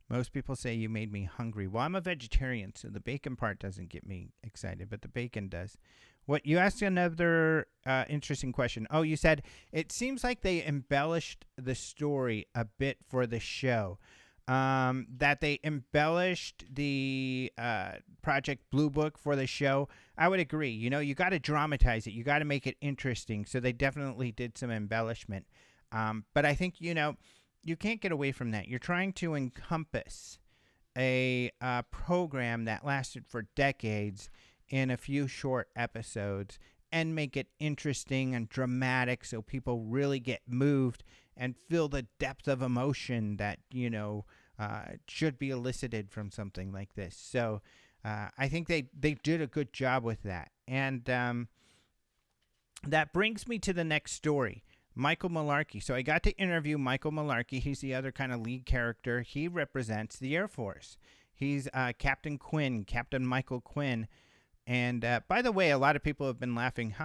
Most people say you made me hungry. Well, I'm a vegetarian, so the bacon part doesn't get me excited, but the bacon does. What you asked another interesting question. Oh, you said it seems like they embellished the story a bit for the show. That they embellished the Project Blue Book for the show. I would agree. You got to dramatize it. You got to make it interesting. So they definitely did some embellishment. But I think, you can't get away from that. You're trying to encompass a program that lasted for decades in a few short episodes and make it interesting and dramatic so people really get moved and feel the depth of emotion that, should be elicited from something like this. So I think they did a good job with that. And that brings me to the next story. Michael Malarkey. So I got to interview Michael Malarkey. He's the other kind of lead character. He represents the Air Force. He's Captain Michael Quinn. And by the way, a lot of people have been laughing.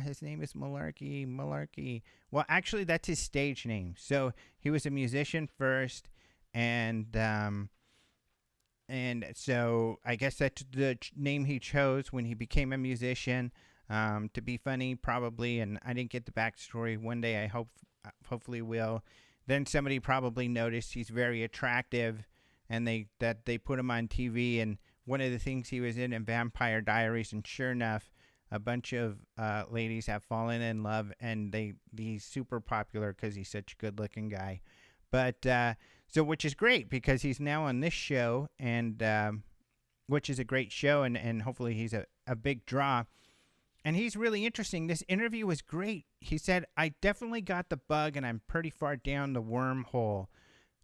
His name is Malarkey. Well, actually, that's his stage name. So he was a musician first. And so I guess that's the name he chose when he became a musician. To be funny, probably, and I didn't get the backstory. One day I hopefully will. Then somebody probably noticed he's very attractive, and they put him on TV, and one of the things he was in Vampire Diaries, and sure enough, a bunch of ladies have fallen in love, and he's super popular because he's such a good-looking guy. But so which is great because he's now on this show, and which is a great show, and hopefully he's a big draw. And he's really interesting. This interview was great. He said, I definitely got the bug, and I'm pretty far down the wormhole.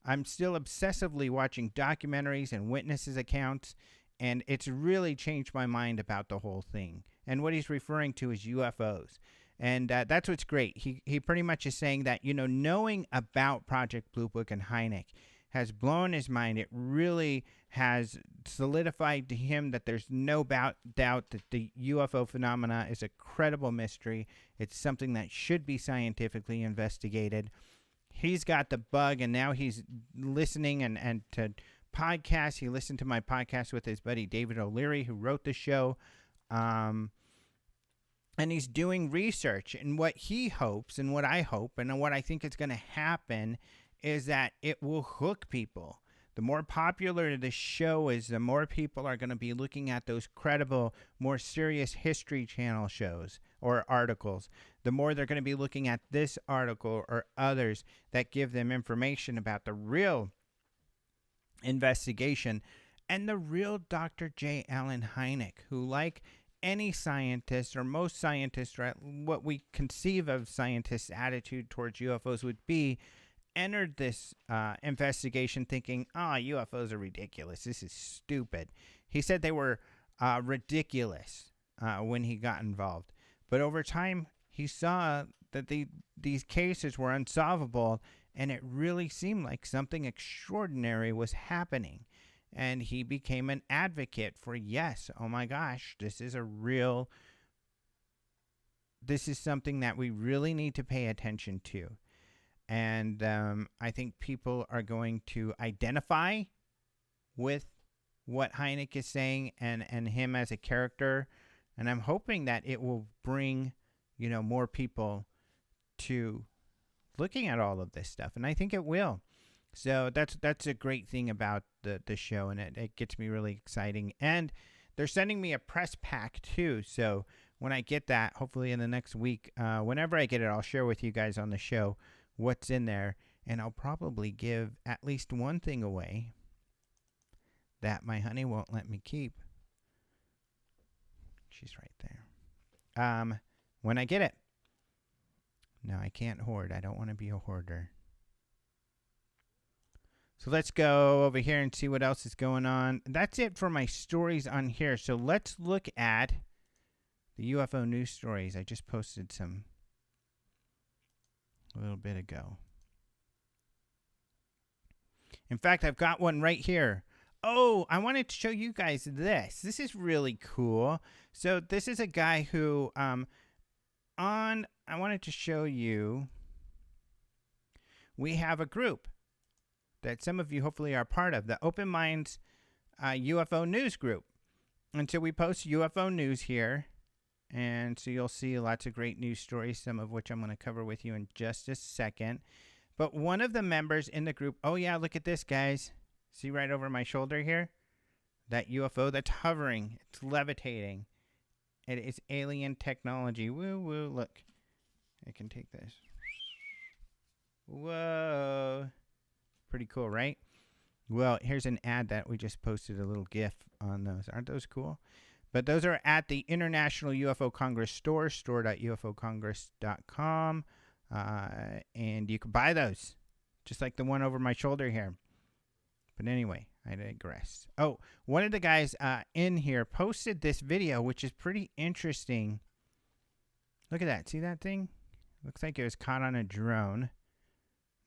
I'm still obsessively watching documentaries and witnesses' accounts, and it's really changed my mind about the whole thing. And what he's referring to is UFOs. And that's what's great. He pretty much is saying that, knowing about Project Blue Book and Hynek has blown his mind. It really has solidified to him that there's no doubt that the UFO phenomena is a credible mystery. It's something that should be scientifically investigated. He's got the bug, and now he's listening and to podcasts. He listened to my podcast with his buddy David O'Leary, who wrote the show. And he's doing research. And what he hopes, and what I hope, and what I think is going to happen is that it will hook people. The more popular the show is, the more people are going to be looking at those credible, more serious History Channel shows or articles. The more they're going to be looking at this article or others that give them information about the real investigation and the real Dr. J. Allen Hynek, who, like any scientist or most scientists, or what we conceive of scientists' attitude towards UFOs would be, entered this investigation thinking, UFOs are ridiculous. This is stupid. He said they were ridiculous when he got involved. But over time, he saw that these cases were unsolvable, and it really seemed like something extraordinary was happening. And he became an advocate for, yes, oh my gosh, this is something that we really need to pay attention to. And I think people are going to identify with what Hynek is saying and him as a character. And I'm hoping that it will bring, more people to looking at all of this stuff. And I think it will. So that's a great thing about the show. And it gets me really exciting. And they're sending me a press pack too. So when I get that, hopefully in the next week, whenever I get it, I'll share with you guys on the show what's in there, and I'll probably give at least one thing away that my honey won't let me keep. She's right there. When I get it. No, I can't hoard. I don't want to be a hoarder. So let's go over here and see what else is going on. That's it for my stories on here. So let's look at the UFO news stories. I just posted some a little bit ago. In fact, I've got one right here. Oh, I wanted to show you guys this. This is really cool. So this is a guy who, I wanted to show you, we have a group that some of you hopefully are part of, the Open Minds UFO News Group. And so we post UFO news here. And so you'll see lots of great news stories, some of which I'm going to cover with you in just a second. But one of the members in the group, oh yeah, look at this, guys. See right over my shoulder here? That UFO that's hovering. It's levitating. It is alien technology. Woo, woo, look. I can take this. Whoa. Pretty cool, right? Well, here's an ad that we just posted, a little GIF on those. Aren't those cool? But those are at the International UFO Congress store, store.ufocongress.com. And you can buy those, just like the one over my shoulder here. But anyway, I digress. Oh, one of the guys in here posted this video, which is pretty interesting. Look at that. See that thing? Looks like it was caught on a drone.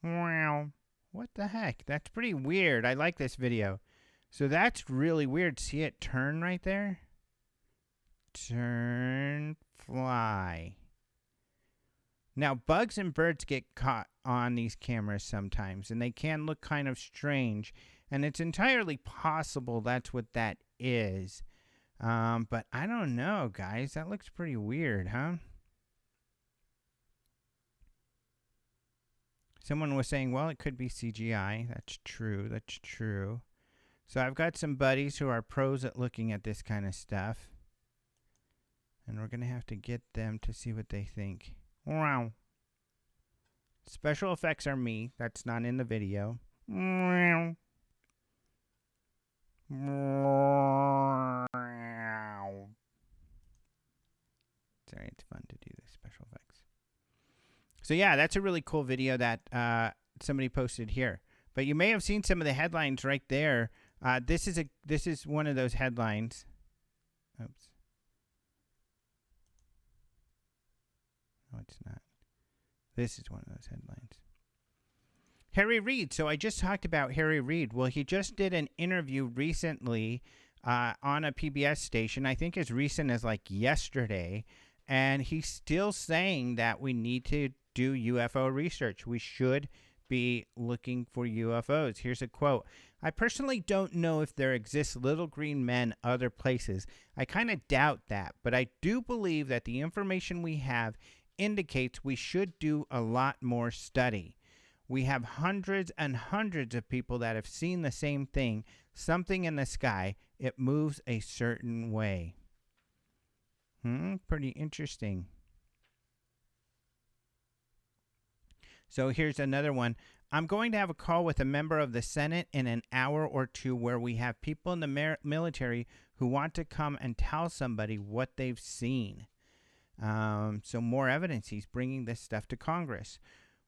Wow. What the heck? That's pretty weird. I like this video. So that's really weird. See it turn right there? Turn, fly. Now, bugs and birds get caught on these cameras sometimes, and they can look kind of strange. And it's entirely possible that's what that is. But I don't know, guys. That looks pretty weird, huh? Someone was saying, well, it could be CGI. That's true. That's true. So I've got some buddies who are pros at looking at this kind of stuff. And we're going to have to get them to see what they think. Wow. Special effects are me. That's not in the video. Wow. Sorry, it's fun to do the special effects. So yeah, that's a really cool video that somebody posted here. But you may have seen some of the headlines right there. This is one of those headlines. Oops. No, it's not. This is one of those headlines. Harry Reid. So I just talked about Harry Reid. Well, he just did an interview recently on a PBS station. I think as recent as like yesterday. And he's still saying that we need to do UFO research. We should be looking for UFOs. Here's a quote. I personally don't know if there exists little green men other places. I kind of doubt that, but I do believe that the information we have indicates we should do a lot more study. We have hundreds and hundreds of people that have seen the same thing, something in the sky. It moves a certain way. Pretty interesting. So here's another one. I'm going to have a call with a member of the Senate in an hour or two where we have people in the military who want to come and tell somebody what they've seen. So more evidence. He's bringing this stuff to Congress.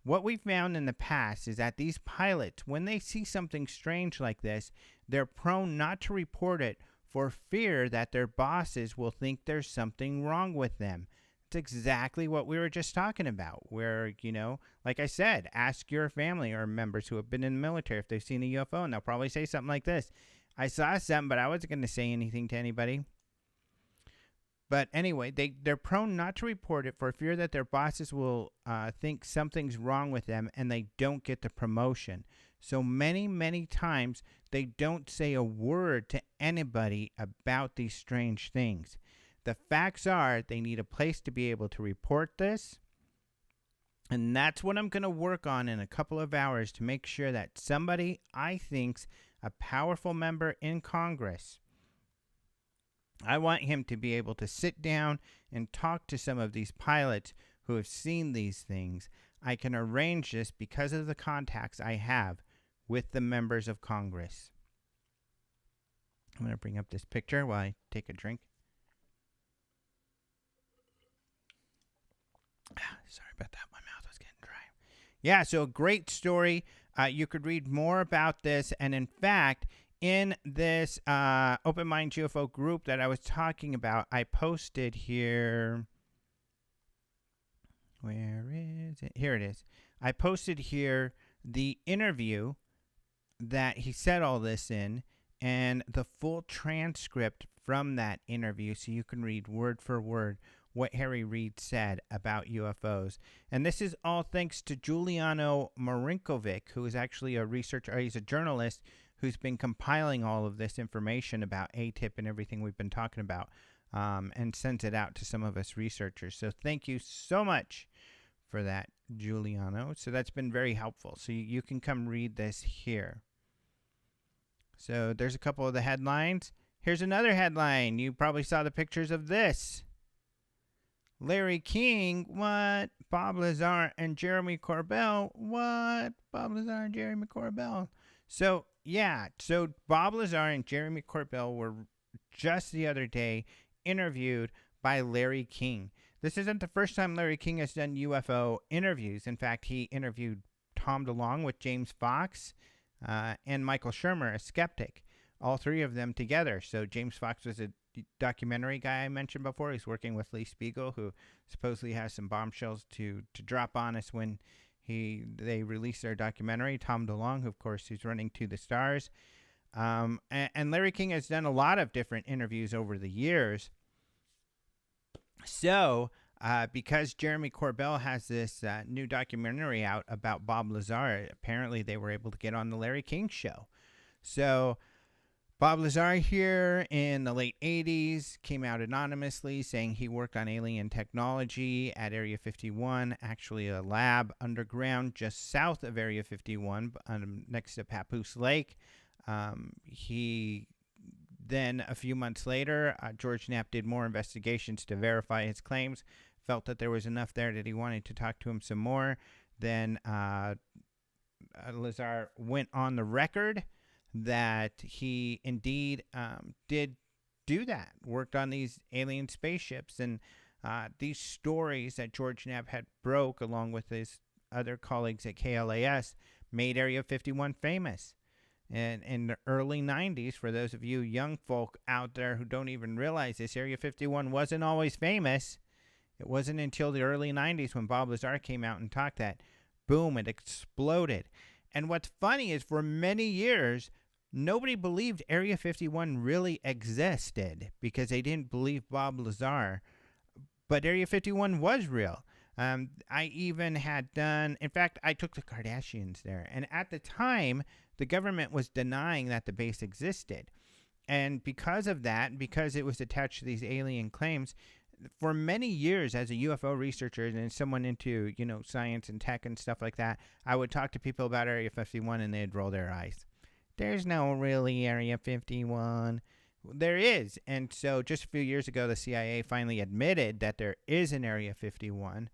What we've found in the past is that these pilots, when they see something strange like this, they're prone not to report it for fear that their bosses will think there's something wrong with them. It's exactly what we were just talking about, where, you know, like I said, ask your family or members who have been in the military if they've seen a UFO, and they'll probably say something like this. I saw something, but I wasn't going to say anything to anybody. But anyway, they're prone not to report it for fear that their bosses will think something's wrong with them and they don't get the promotion. So many, many times they don't say a word to anybody about these strange things. The facts are they need a place to be able to report this. And that's what I'm going to work on in a couple of hours to make sure that somebody I think's a powerful member in Congress, I want him to be able to sit down and talk to some of these pilots who have seen these things. I can arrange this because of the contacts I have with the members of Congress. I'm going to bring up this picture while I take a drink. Sorry about that. My mouth was getting dry. Yeah, so a great story. You could read more about this. And in fact, in this Open Mind UFO group that I was talking about, I posted here. Where is it? Here it is. I posted here the interview that he said all this in and the full transcript from that interview so you can read word for word what Harry Reid said about UFOs. And this is all thanks to Giuliano Marinkovic, who is actually a researcher. He's a journalist who's been compiling all of this information about ATIP and everything we've been talking about, and sends it out to some of us researchers. So thank you so much for that, Giuliano. So that's been very helpful. So you can come read this here. So there's a couple of the headlines. Here's another headline. You probably saw the pictures of this. Larry King, what? Bob Lazar and Jeremy Corbell, what? Bob Lazar and Jeremy Corbell. So, yeah, so Bob Lazar and Jeremy Corbell were just the other day interviewed by Larry King. This isn't the first time Larry King has done UFO interviews. In fact, he interviewed Tom DeLonge with James Fox and Michael Shermer, a skeptic, all three of them together. So James Fox was a documentary guy I mentioned before. He's working with Lee Spiegel, who supposedly has some bombshells to drop on us when they release their documentary. Tom DeLonge, who of course is running To the Stars. And Larry King has done a lot of different interviews over the years. So, because Jeremy Corbell has this new documentary out about Bob Lazar, apparently they were able to get on the Larry King show. So, Bob Lazar here in the late 80s came out anonymously saying he worked on alien technology at Area 51, actually a lab underground just south of Area 51 next to Papoose Lake. He then, a few months later, George Knapp did more investigations to verify his claims, felt that there was enough there that he wanted to talk to him some more. Then Lazar went on the record that he indeed did do that, worked on these alien spaceships, and these stories that George Knapp had broke along with his other colleagues at KLAS made Area 51 famous. And in the early 90s, for those of you young folk out there who don't even realize this, Area 51 wasn't always famous. It wasn't until the early 90s when Bob Lazar came out and talked that, boom, it exploded. And what's funny is for many years, nobody believed Area 51 really existed because they didn't believe Bob Lazar. But Area 51 was real. I even had done, in fact, I took the Kardashians there. And at the time, the government was denying that the base existed. And because of that, because it was attached to these alien claims, for many years as a UFO researcher and someone into, science and tech and stuff like that, I would talk to people about Area 51 and they'd roll their eyes. There's no really Area 51. There is. And so just a few years ago, the CIA finally admitted that there is an Area 51.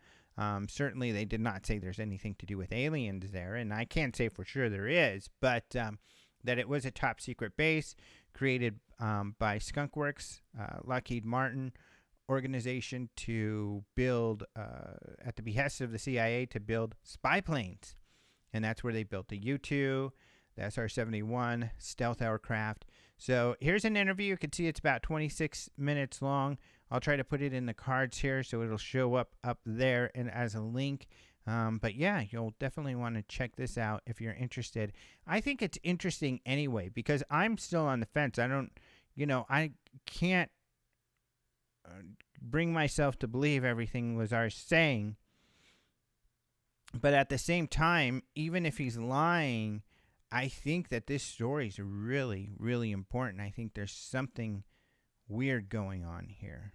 Certainly, they did not say there's anything to do with aliens there, and I can't say for sure there is, but that it was a top secret base created by Skunkworks, Lockheed Martin organization to build, at the behest of the CIA, to build spy planes. And that's where they built the U-2, the SR-71 stealth aircraft. So here's an interview. You can see it's about 26 minutes long. I'll try to put it in the cards here so it'll show up there and as a link. But yeah, you'll definitely want to check this out if you're interested. I think it's interesting anyway because I'm still on the fence. I can't bring myself to believe everything Lazar's saying. But at the same time, even if he's lying, I think that this story is really, really important. I think there's something weird going on here.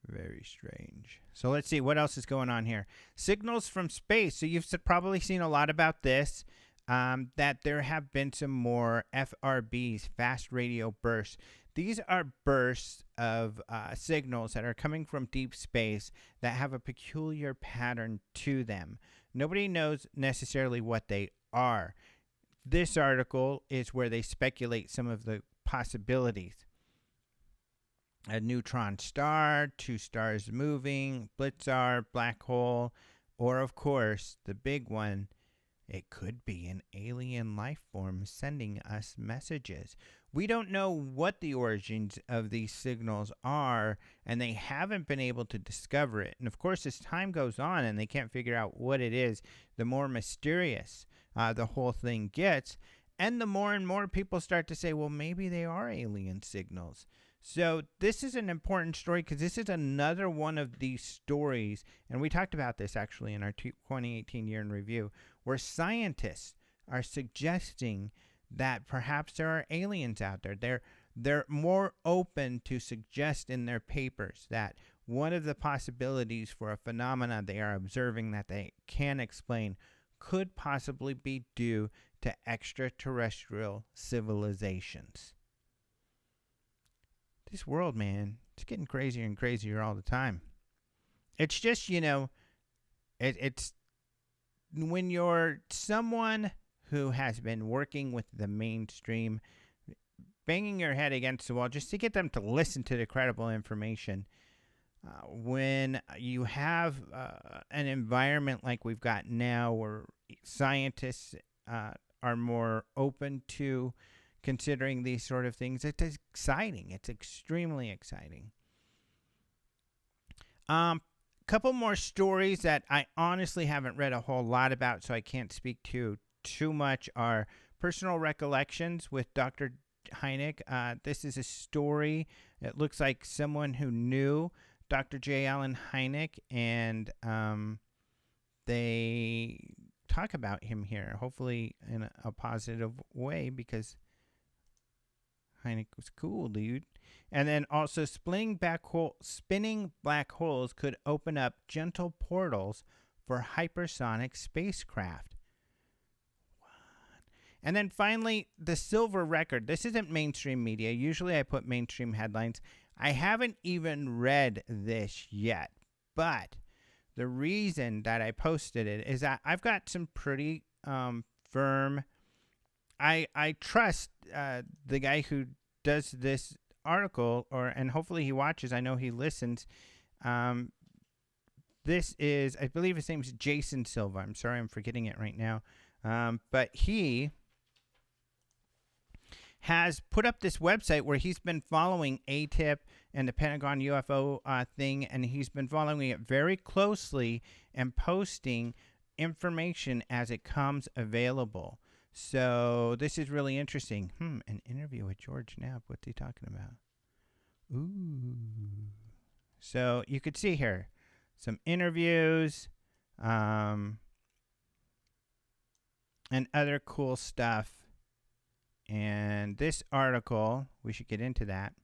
Very strange. So let's see what else is going on here. Signals from space. So you've probably seen a lot about this, that there have been some more FRBs, fast radio bursts. These are bursts of signals that are coming from deep space that have a peculiar pattern to them. Nobody knows necessarily what they are. This article is where they speculate some of the possibilities. A neutron star, two stars moving, blitzar, black hole, or of course, the big one, it could be an alien life form sending us messages. We don't know what the origins of these signals are, and they haven't been able to discover it. And of course, as time goes on and they can't figure out what it is, the more mysterious the whole thing gets, and the more and more people start to say, well, maybe they are alien signals. So this is an important story because this is another one of these stories, and we talked about this actually in our 2018 year in review, where scientists are suggesting that perhaps there are aliens out there. They're more open to suggest in their papers that one of the possibilities for a phenomena they are observing that they can explain could possibly be due to extraterrestrial civilizations. This world, man, It's getting crazier and crazier all the time. It's just, it's when you're someone who has been working with the mainstream, banging your head against the wall just to get them to listen to the credible information. When you have an environment like we've got now where scientists are more open to considering these sort of things, it's exciting. It's extremely exciting. Couple more stories that I honestly haven't read a whole lot about, so I can't speak to too much, are personal recollections with Dr. Hynek. This is a story. It looks like someone who knew Dr. J. Allen Hynek, and they talk about him here, hopefully in a positive way, because Hynek was cool, dude. And then also spinning black holes could open up gentle portals for hypersonic spacecraft. What? And then finally, the silver record. This isn't mainstream media. Usually I put mainstream headlines. I haven't even read this yet, but the reason that I posted it is that I've got some pretty firm. I trust the guy who does this article, and hopefully he watches. I know he listens. This is, I believe his name is Jason Silva. I'm sorry, I'm forgetting it right now. But he has put up this website where he's been following ATIP and the Pentagon UFO thing, and he's been following it very closely and posting information as it comes available. So this is really interesting. An interview with George Knapp. What's he talking about? Ooh. So you could see here some interviews and other cool stuff. And this article, we should get into that.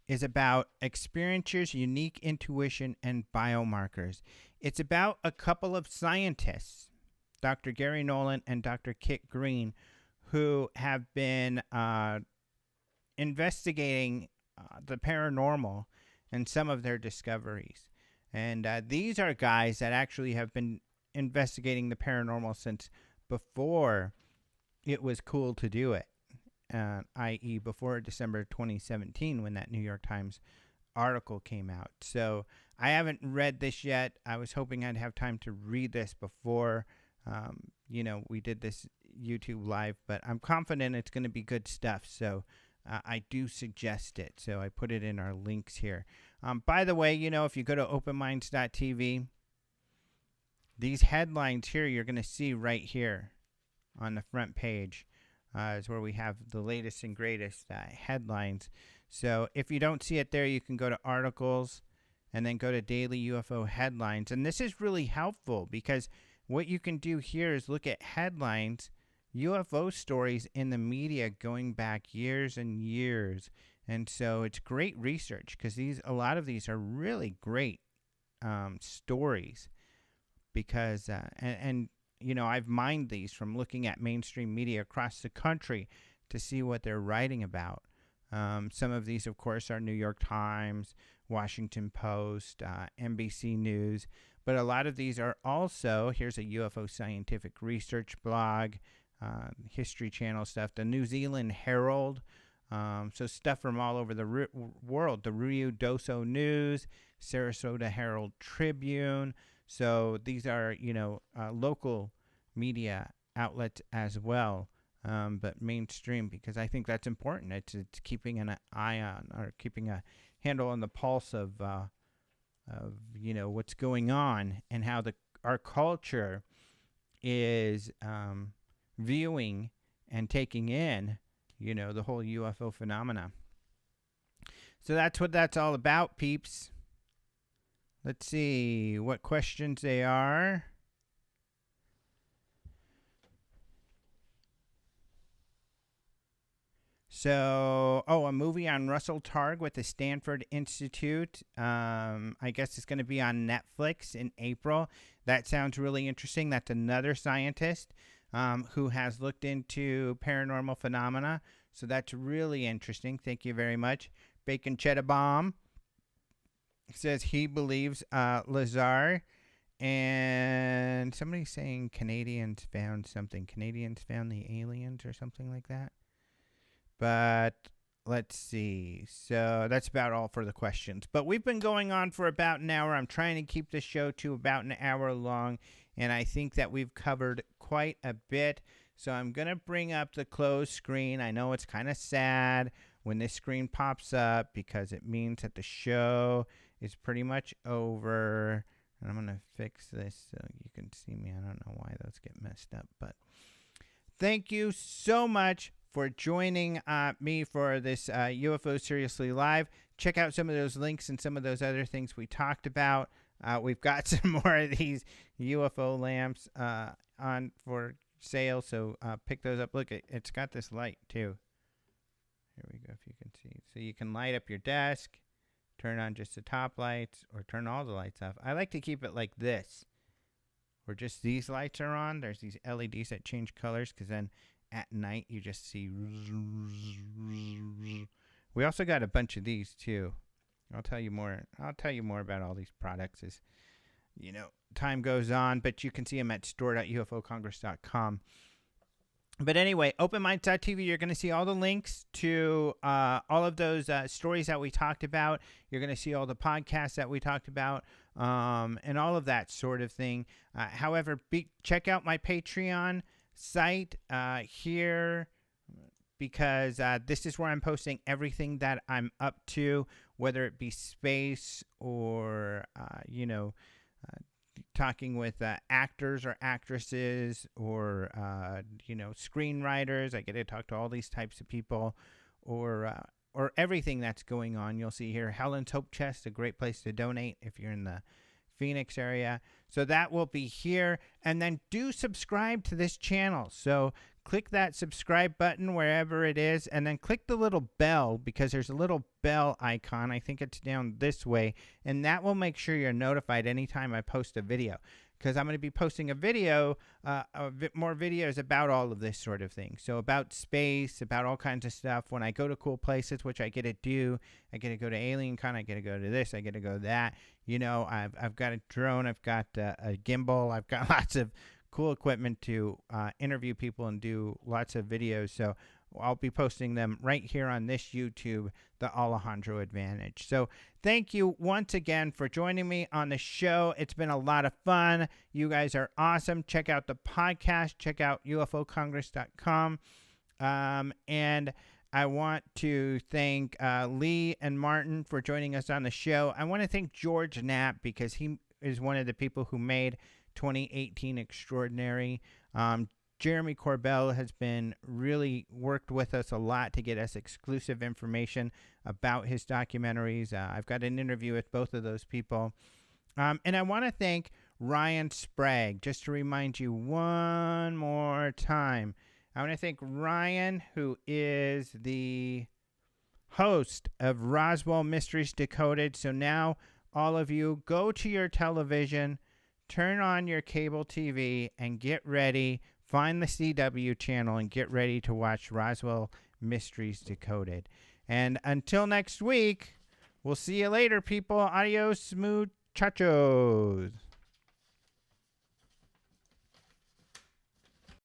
Is about experiencers' unique intuition and biomarkers. It's about a couple of scientists, Dr. Gary Nolan and Dr. Kit Green, who have been investigating the paranormal and some of their discoveries. And these are guys that actually have been investigating the paranormal since before it was cool to do it. I.e. before December 2017 when that New York Times article came out. So I haven't read this yet. I was hoping I'd have time to read this before, we did this YouTube live, but I'm confident it's going to be good stuff. So I do suggest it. So I put it in our links here. By the way, if you go to openminds.tv, these headlines here you're going to see right here on the front page. Is where we have the latest and greatest headlines. So if you don't see it there, you can go to articles and then go to daily UFO headlines. And this is really helpful because what you can do here is look at headlines, UFO stories in the media going back years and years. And so it's great research because a lot of these are really great stories because, I've mined these from looking at mainstream media across the country to see what they're writing about. Some of these, of course, are New York Times, Washington Post, NBC News. But a lot of these are also, here's a UFO scientific research blog, History Channel stuff, the New Zealand Herald. So stuff from all over the world, the Rio Doso News, Sarasota Herald Tribune. So these are, local media outlets as well, but mainstream, because I think that's important. It's keeping an eye on, or keeping a handle on the pulse of what's going on and how our culture is viewing and taking in, the whole UFO phenomena. So that's what that's all about, peeps. Let's see what questions they are. So, a movie on Russell Targ with the Stanford Institute. I guess it's going to be on Netflix in April. That sounds really interesting. That's another scientist. who has looked into paranormal phenomena. So that's really interesting. Thank you very much. Bacon Cheddar Bomb says he believes Lazar. And somebody's saying Canadians found something. Canadians found the aliens or something like that. But let's see. So that's about all for the questions. But we've been going on for about an hour. I'm trying to keep the show to about an hour long. And I think that we've covered quite a bit. So I'm going to bring up the closed screen. I know it's kind of sad when this screen pops up because it means that the show is pretty much over. And I'm going to fix this so you can see me. I don't know why those get messed up. But thank you so much for joining me for this UFO Seriously Live. Check out some of those links and some of those other things we talked about. We've got some more of these UFO lamps on for sale, so pick those up. Look, it's got this light too. Here we go, if you can see. So you can light up your desk, turn on just the top lights, or turn all the lights off. I like to keep it like this, where just these lights are on. There's these LEDs that change colors, because then at night you just see. We also got a bunch of these too. I'll tell you more about all these products as time goes on, but you can see them at store.ufocongress.com. But anyway, openminds.tv, you're going to see all the links to all of those stories that we talked about. You're going to see all the podcasts that we talked about, and all of that sort of thing. However, check out my Patreon site here, because this is where I'm posting everything that I'm up to, whether it be space or, talking with actors or actresses or, screenwriters. I get to talk to all these types of people, or everything that's going on. You'll see here, Helen's Hope Chest, a great place to donate if you're in the Phoenix area. So that will be here. And then do subscribe to this channel. So click that subscribe button wherever it is, and then click the little bell, because there's a little bell icon. I think it's down this way, and that will make sure you're notified anytime I post a video, because I'm going to be posting a video, more videos about all of this sort of thing. So about space, about all kinds of stuff. When I go to cool places, which I get to do, I get to go to AlienCon, I get to go to this, I get to go to that. I've got a drone, I've got a gimbal, I've got lots of cool equipment to interview people and do lots of videos. So I'll be posting them right here on this YouTube, the Alejandro Advantage. So thank you once again for joining me on the show. It's been a lot of fun. You guys are awesome. Check out the podcast. Check out ufocongress.com. And I want to thank Lee and Martin for joining us on the show. I want to thank George Knapp, because he is one of the people who made 2018 extraordinary. Jeremy Corbell has been really worked with us a lot to get us exclusive information about his documentaries. I've got an interview with both of those people. And I want to thank Ryan Sprague, just to remind you one more time. I want to thank Ryan, who is the host of Roswell Mysteries Decoded. So now all of you, go to your television, turn on your cable TV, and get ready. Find the CW channel and get ready to watch Roswell Mysteries Decoded. And until next week, we'll see you later, people. Adios, muchachos.